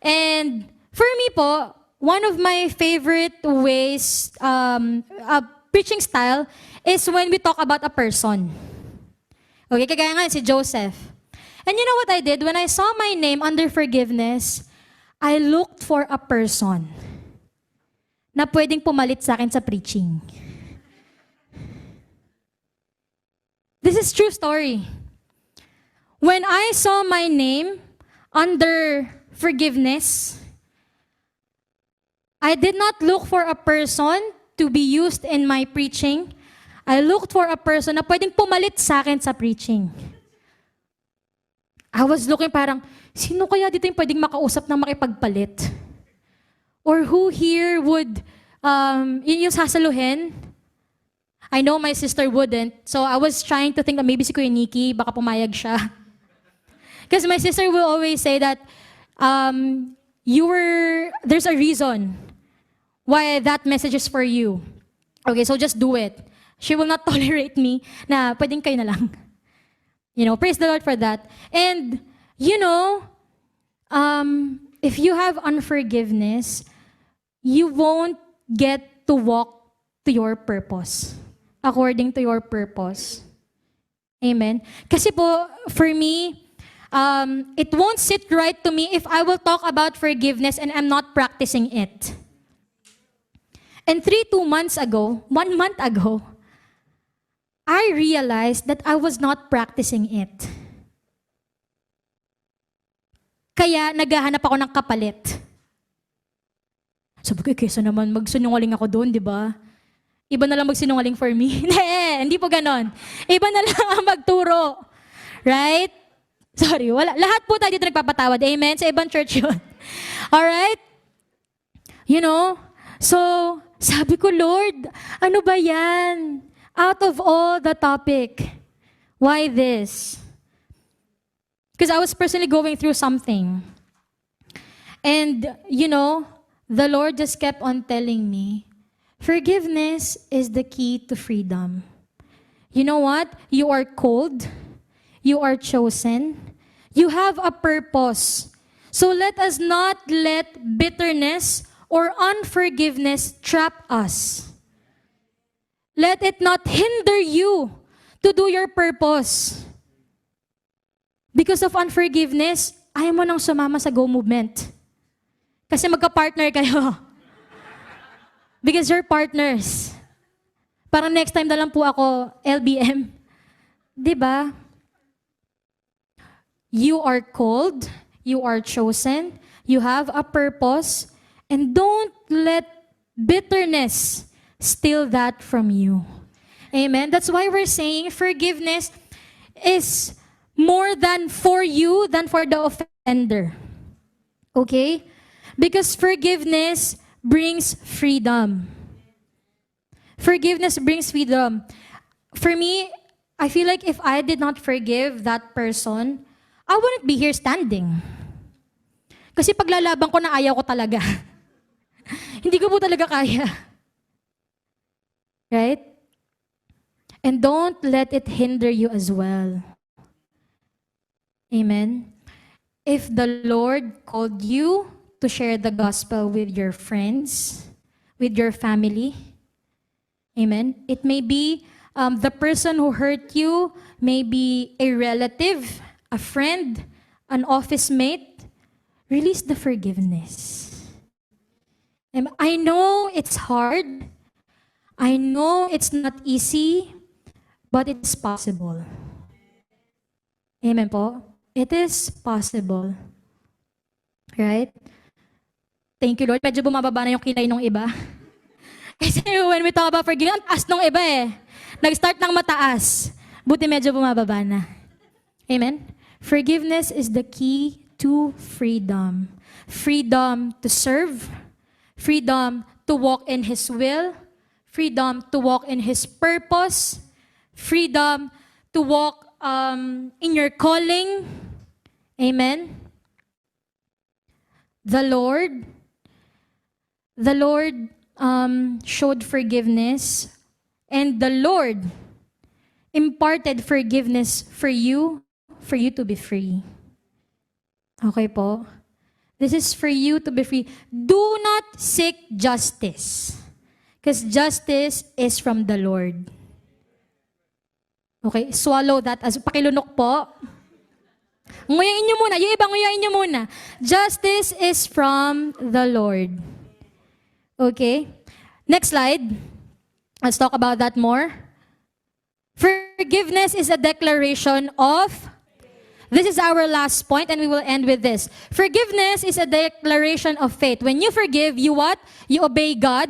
And for me po, one of my favorite ways, preaching style, is when we talk about a person. Okay, kagaya nga si Joseph. And you know what I did? When I saw my name under forgiveness, I looked for a person na pwedeng pumalit sa akin sa preaching. This is true story. When I saw my name under forgiveness, I did not look for a person to be used in my preaching. I looked for a person na pwedeng pumalit sa akin sa preaching. I was looking parang, sino kaya dito yung pwedeng makausap ng makipagpalit? Or who here would, yung sasaluhin? I know my sister wouldn't, so I was trying to think that maybe si Kuya Nikki, baka pumayag siya. Because my sister will always say that, there's a reason why that message is for you. Okay, so just do it. She will not tolerate me na pwedeng kayo na lang. You know, praise the Lord for that. And, you know, if you have unforgiveness, you won't get to walk to your purpose, according to your purpose. Amen? Kasi po, for me, it won't sit right to me if I will talk about forgiveness and I'm not practicing it. And 1 month ago, I realized that I was not practicing it. Kaya naghahanap ako ng kapalit. Sabi ko, kesa naman magsinungaling ako doon, di ba? Iba na lang magsinungaling for me. Hindi po ganon. Iba na lang ang magturo. Right? Sorry, wala. Lahat po tayo dito nagpapatawad. Amen? Sa ibang church yun. Alright? You know? So, sabi ko, Lord, ano ba yan? Out of all the topic, why this? Because I was personally going through something. And, you know, the Lord just kept on telling me, forgiveness is the key to freedom. You know what? You are called. You are chosen. You have a purpose. So let us not let bitterness or unforgiveness trap us. Let it not hinder you to do your purpose. Because of unforgiveness, ayaw mo nang sumama sa Go Movement. Kasi magka-partner kayo. Because you're partners. Parang next time na lang po ako, LBM. 'Di ba? You are called, you are chosen, you have a purpose, and don't let bitterness steal that from you. Amen? That's why we're saying forgiveness is more than for you than for the offender. Okay? Because forgiveness brings freedom. Forgiveness brings freedom. For me, I feel like if I did not forgive that person, I wouldn't be here standing. Kasi paglalaban ko na ayaw ko talaga. Hindi ko po talaga kaya. Right? And don't let it hinder you as well. Amen? If the Lord called you to share the gospel with your friends, with your family, amen? It may be the person who hurt you, may be a relative, a friend, an office mate. Release the forgiveness. I know it's hard. I know it's not easy, but it's possible. Amen po? It is possible. Right? Thank you, Lord. Medyo bumababa na yung kilay ng iba. Kasi when we talk about forgiving, ang taas ng iba eh. Nag-start ng mataas. Buti medyo bumababa na. Amen? Forgiveness is the key to freedom. Freedom to serve. Freedom to walk in His will. Freedom to walk in His purpose. Freedom to walk in your calling. Amen? The Lord showed forgiveness, and the Lord imparted forgiveness for you to be free. Okay po? This is for you to be free. Do not seek justice, because justice is from the Lord. Okay, swallow that as pakilunok po. Nguyain nyo muna. Yung iba, nguyain nyo muna. Justice is from the Lord. Okay? Next slide. Let's talk about that more. Forgiveness is a declaration of, this is our last point and we will end with this. Forgiveness is a declaration of faith. When you forgive, you what? You obey God.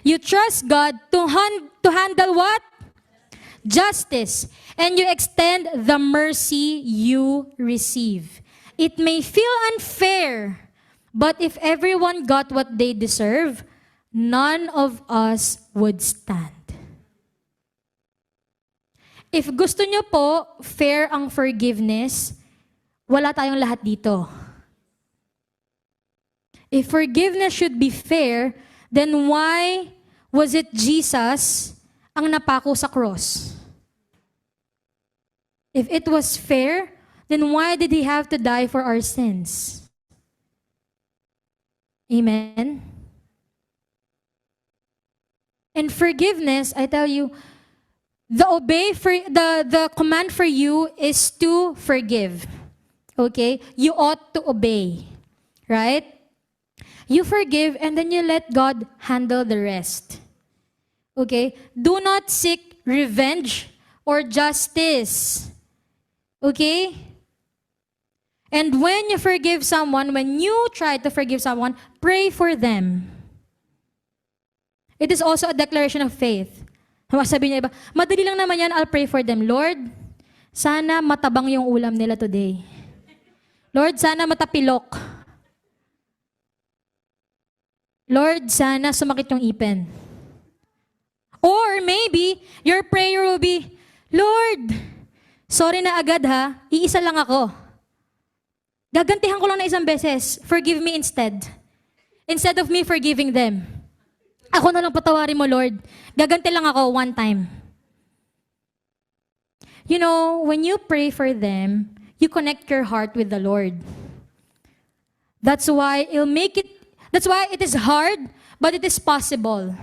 You trust God to handle what? Justice. And you extend the mercy you receive. It may feel unfair, but if everyone got what they deserve, none of us would stand. If gusto nyo po, fair ang forgiveness, wala tayong lahat dito. If forgiveness should be fair, then why was it Jesus ang napako sa cross? If it was fair, then why did He have to die for our sins? Amen? And forgiveness, I tell you, the command for you is to forgive. Okay? You ought to obey. Right? You forgive and then you let God handle the rest. Okay? Do not seek revenge or justice. Okay? And when you forgive someone, when you try to forgive someone, pray for them. It is also a declaration of faith. Sabi niya iba, madali lang naman yan, I'll pray for them. Lord, sana matabang yung ulam nila today. Lord, sana matapilok. Lord, sana sumakit yung ipin. Or maybe, your prayer will be, Lord, sorry na agad ha, iisa lang ako. Gagantihan ko lang na isang beses. Forgive me instead. Instead of me forgiving them. Ako na lang patawarin mo, Lord. Gaganti lang ako one time. You know, when you pray for them, you connect your heart with the Lord. That's why it is hard, but it is possible.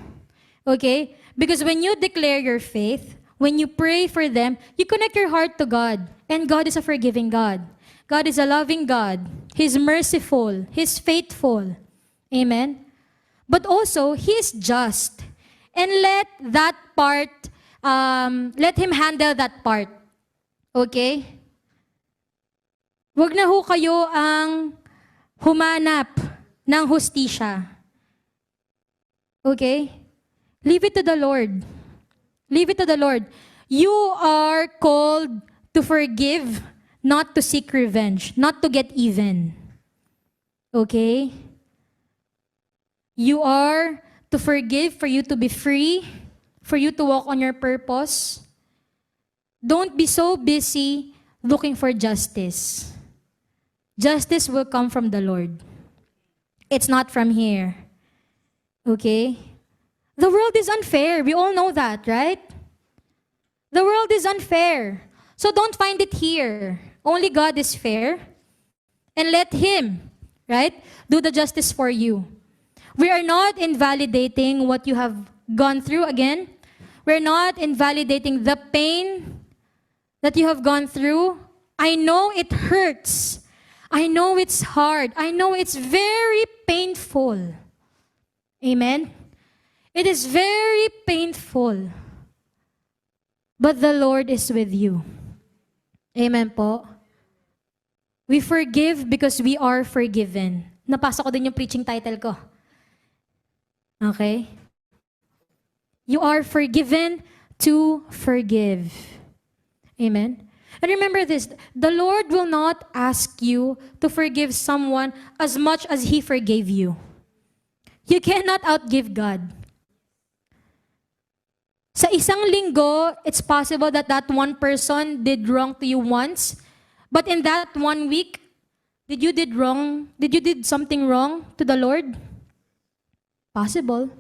Okay? Because when you declare your faith, when you pray for them, you connect your heart to God. And God is a forgiving God. God is a loving God. He's merciful. He's faithful. Amen? but also He is just. And let that part, let Him handle that part. Okay? Huwag na ho kayo ang humanap ng hustisya. Okay? Leave it to the Lord. Leave it to the Lord. You are called to forgive, not to seek revenge, not to get even. Okay? You are to forgive for you to be free, for you to walk on your purpose. Don't be so busy looking for justice. Justice will come from the Lord. It's not from here. Okay? The world is unfair. We all know that, right? The world is unfair. So don't find it here. Only God is fair. And let Him, right, do the justice for you. We are not invalidating what you have gone through again. We're not invalidating the pain that you have gone through. I know it hurts. I know it's hard. I know it's very painful. Amen? It is very painful. But the Lord is with you. Amen po? We forgive because we are forgiven. Napasa ko din yung preaching title ko. Okay? You are forgiven to forgive. Amen? And remember this, the Lord will not ask you to forgive someone as much as He forgave you. You cannot outgive God. Sa isang linggo, it's possible that that one person did wrong to you once, but in that 1 week, did you did something wrong to the Lord? Possible.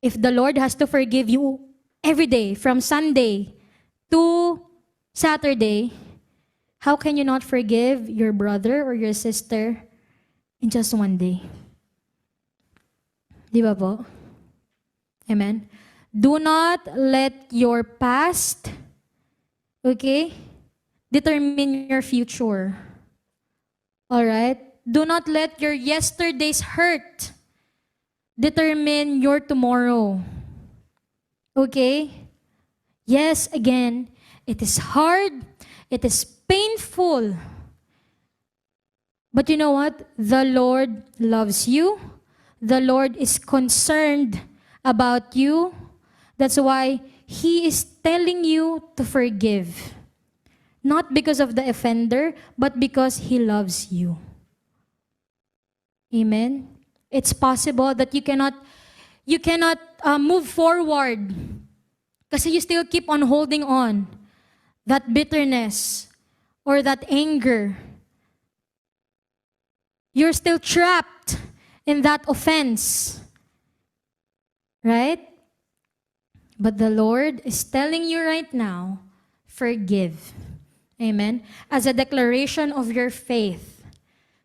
If the Lord has to forgive you every day, from Sunday to Saturday, how can you not forgive your brother or your sister in just 1 day? Di ba po? Amen? Do not let your past, okay, determine your future. Alright? Do not let your yesterday's hurt determine your tomorrow. Okay? Yes, again, it is hard, it is painful. But you know what? The Lord loves you. The Lord is concerned about you. That's why He is telling you to forgive. Not because of the offender, but because He loves you. Amen? It's possible that you cannot move forward kasi you still keep on holding on. That bitterness or that anger. You're still trapped in that offense. Right? But the Lord is telling you right now, forgive. Amen? As a declaration of your faith,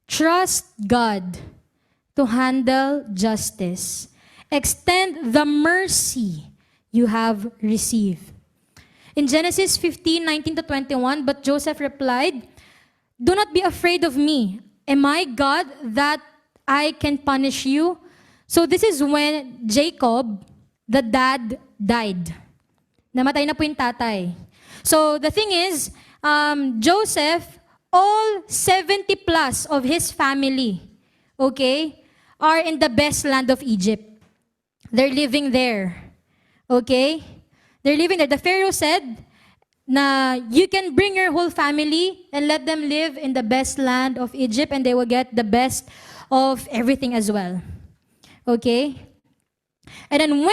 trust God to handle justice. Extend the mercy you have received. In Genesis 15:19-21, but Joseph replied, "Do not be afraid of me. Am I God that I can punish you?" So this is when Jacob, the dad, died. Namatay na po yung tatay. So the thing is, Joseph, all 70 plus of his family, okay, are in the best land of Egypt. They're living there. Okay? They're living there. The Pharaoh said na you can bring your whole family and let them live in the best land of Egypt and they will get the best of everything as well. Okay? And then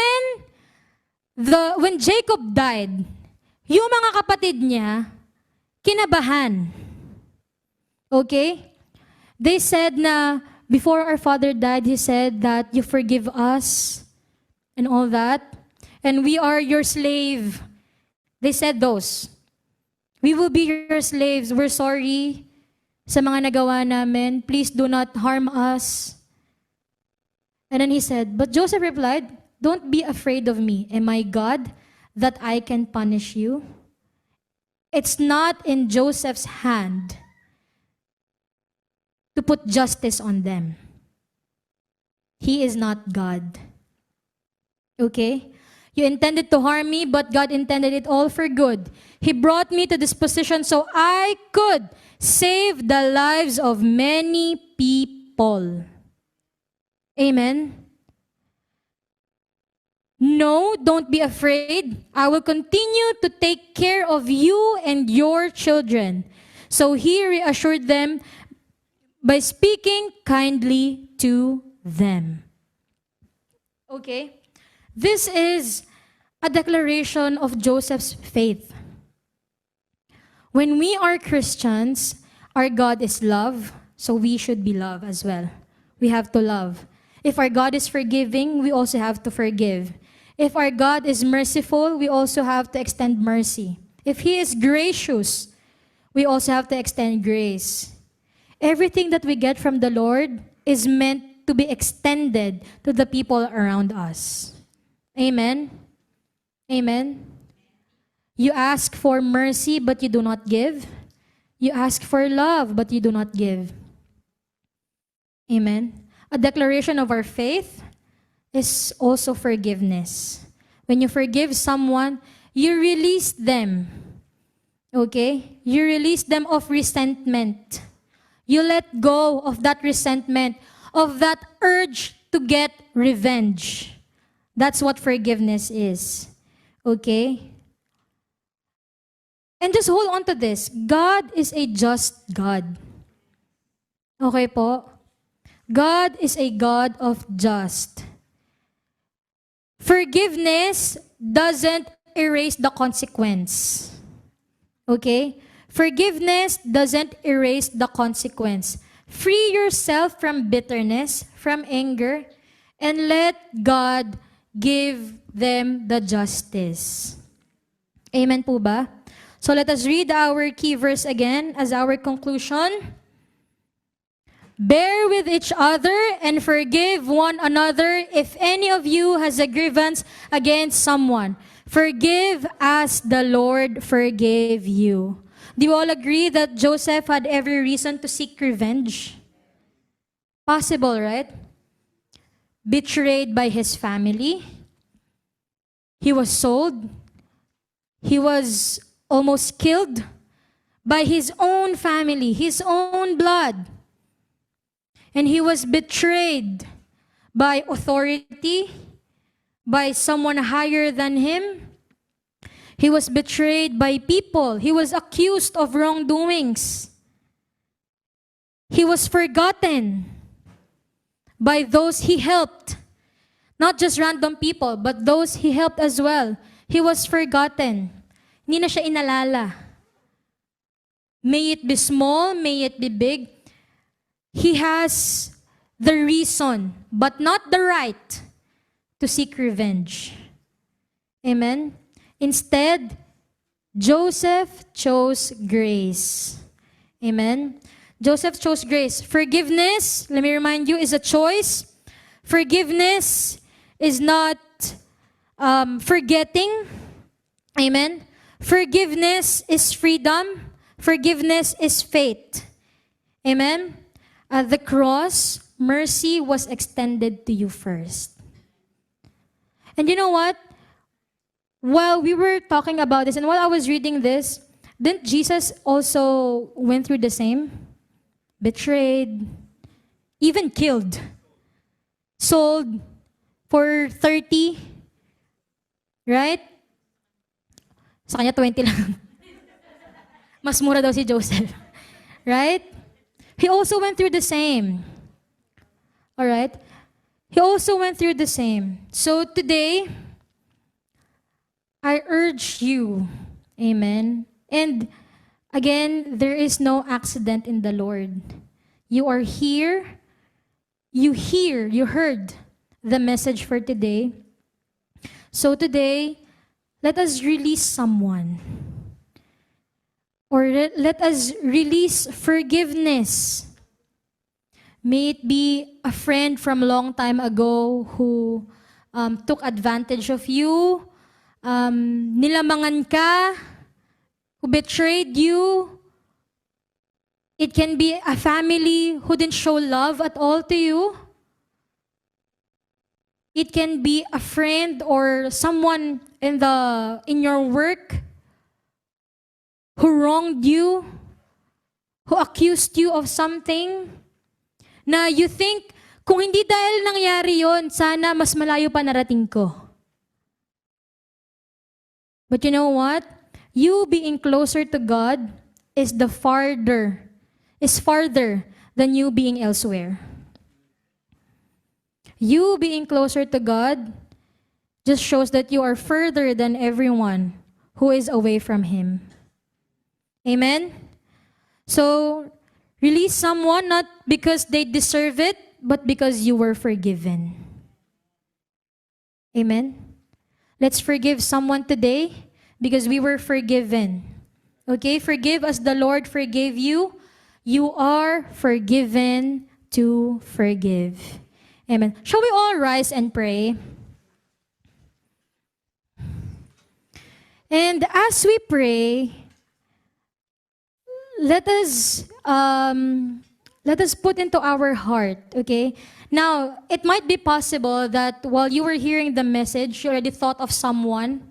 when Jacob died, yung mga kapatid niya, kinabahan. Okay? They said na, before our father died, he said that you forgive us and all that. And we are your slave. They said those. We will be your slaves. We're sorry sa mga nagawa namin. Please do not harm us. And then he said, but Joseph replied, don't be afraid of me. Am I God that I can punish you? It's not in Joseph's hand to put justice on them. He is not God. Okay? You intended to harm me, but God intended it all for good. He brought me to this position so I could save the lives of many people. Amen? No, don't be afraid. I will continue to take care of you and your children. So he reassured them by speaking kindly to them. Okay? This is a declaration of Joseph's faith. When we are Christians, our God is love, so we should be love as well. We have to love. If our God is forgiving, we also have to forgive. If our God is merciful, we also have to extend mercy. If He is gracious, we also have to extend grace. Everything that we get from the Lord is meant to be extended to the people around us. Amen? Amen? You ask for mercy, but you do not give. You ask for love, but you do not give. Amen? A declaration of our faith is also forgiveness. When you forgive someone, you release them. Okay? You release them of resentment. You let go of that resentment, of that urge to get revenge. That's what forgiveness is. Okay? And just hold on to this. God is a just God. Okay po? God is a God of just. Forgiveness doesn't erase the consequence. Okay? Forgiveness doesn't erase the consequence. Free yourself from bitterness, from anger, and let God give them the justice. Amen po ba? So let us read our key verse again as our conclusion. Bear with each other and forgive one another if any of you has a grievance against someone. Forgive as the Lord forgave you. Do you all agree that Joseph had every reason to seek revenge? Possible, right? Betrayed by his family. He was sold. He was almost killed by his own family, his own blood. And he was betrayed by authority, by someone higher than him. He was betrayed by people. He was accused of wrongdoings. He was forgotten by those he helped. Not just random people, but those he helped as well. He was forgotten. Hindi na siya inalala. May it be small, may it be big. He has the reason, but not the right, to seek revenge. Amen? Instead, Joseph chose grace. Amen? Joseph chose grace. Forgiveness, let me remind you, is a choice. Forgiveness is not forgetting. Amen? Forgiveness is freedom. Forgiveness is faith. Amen? At the cross, mercy was extended to you first. And you know what? While we were talking about this and while I was reading this, didn't Jesus also went through the same? Betrayed, even killed, sold for 30, right? Sa kanya 20 lang. Mas mura daw si Joseph. Right? He also went through the same. All right? He also went through the same. So today, I urge you, amen. And again, there is no accident in the Lord. You are here. You heard the message for today. So today, let us release someone. Or let us release forgiveness. May it be a friend from a long time ago who took advantage of you, nilamangan ka, who betrayed you. It can be a family who didn't show love at all to you. It can be a friend or someone in your work who wronged you, who accused you of something, na you think, kung hindi dahil nangyari yon, sana mas malayo pa narating ko. But you know what? You being closer to God is farther than you being elsewhere. You being closer to God just shows that you are further than everyone who is away from Him. Amen? So, release someone not because they deserve it, but because you were forgiven. Amen? Let's forgive someone today because we were forgiven. Okay? Forgive as the Lord forgave you. You are forgiven to forgive. Amen. Shall we all rise and pray? And as we pray, let us put into our heart, okay? Now, it might be possible that while you were hearing the message, you already thought of someone.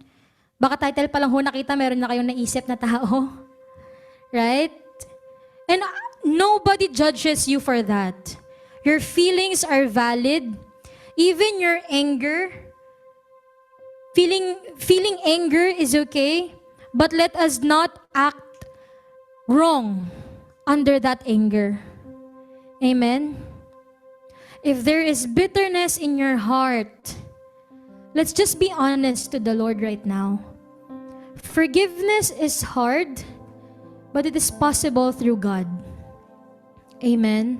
Baka title pa lang ho nakita, meron na kayong naisip na tao. Right? And nobody judges you for that. Your feelings are valid. Even your anger, feeling anger is okay, but let us not act wrong under that anger. Amen? If there is bitterness in your heart, let's just be honest to the Lord right now. Forgiveness is hard, but it is possible through God. Amen?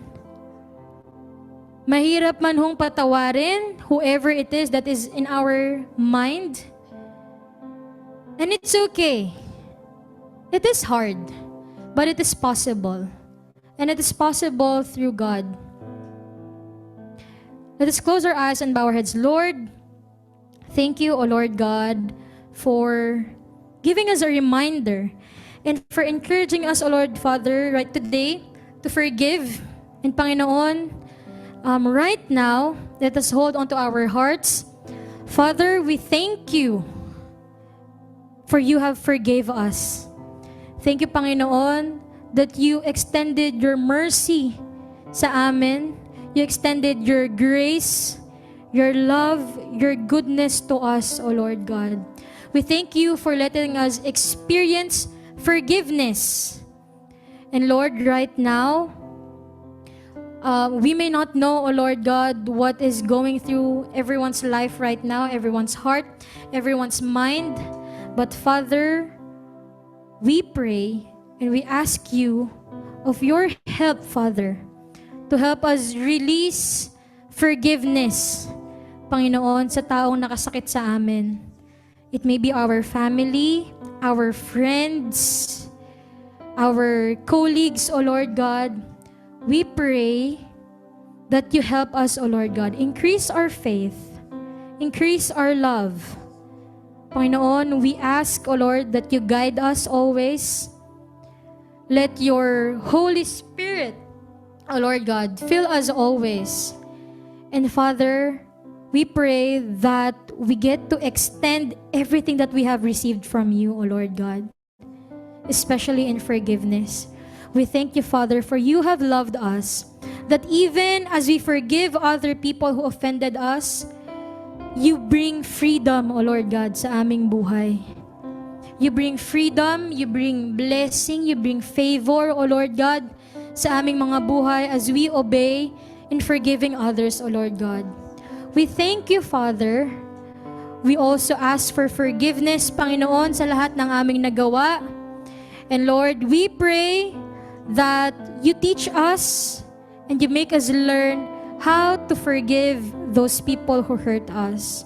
Mahirap man hong patawarin whoever it is that is in our mind. And it's okay. It is hard, but it is possible. And it is possible through God. Let us close our eyes and bow our heads. Lord, thank you, O Lord God, for giving us a reminder and for encouraging us, O Lord Father, right today to forgive. And Panginoon, right now, let us hold on to our hearts. Father, we thank you for you have forgave us. Thank you, Panginoon, that you extended your mercy sa amin. You extended your grace, your love, your goodness to us, O Lord God. We thank you for letting us experience forgiveness. And Lord, right now, we may not know, O Lord God, what is going through everyone's life right now, everyone's heart, everyone's mind. But Father, we pray and we ask you of your help, Father, to help us release forgiveness, Panginoon, sa taong nakasakit sa amin. It may be our family, our friends, our colleagues, O Lord God. We pray that you help us, O Lord God. Increase our faith. Increase our love. Panginoon, we ask, O Lord, that you guide us always. Let your Holy Spirit, O Lord God, fill us always. And Father, we pray that we get to extend everything that we have received from you, O Lord God, especially in forgiveness. We thank you, Father, for you have loved us, that even as we forgive other people who offended us, you bring freedom, O Lord God, sa aming buhay. You bring freedom, you bring blessing, you bring favor, O Lord God, sa aming mga buhay as we obey in forgiving others, O Lord God. We thank you, Father. We also ask for forgiveness, Panginoon, sa lahat ng aming nagawa. And Lord, we pray that you teach us and you make us learn how to forgive those people who hurt us.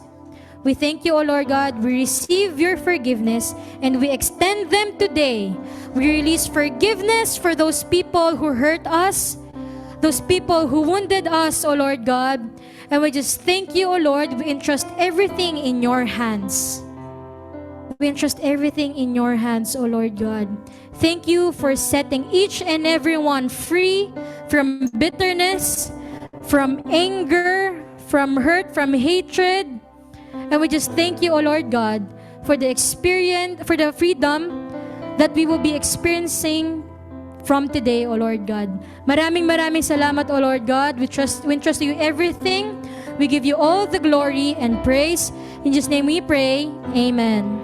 We thank you, O Lord God. We receive your forgiveness and we extend them today. We release forgiveness for those people who hurt us, those people who wounded us, O Lord God. And we just thank you, O Lord. We entrust everything in your hands. We entrust everything in your hands, O Lord God. Thank you for setting each and every one free from bitterness, from anger, from hurt, from hatred. And we just thank you, O Lord God, for the experience, for the freedom that we will be experiencing from today, O Lord God. Maraming salamat, O Lord God. We entrust to you everything. We give you all the glory and praise. In Jesus' name we pray. Amen.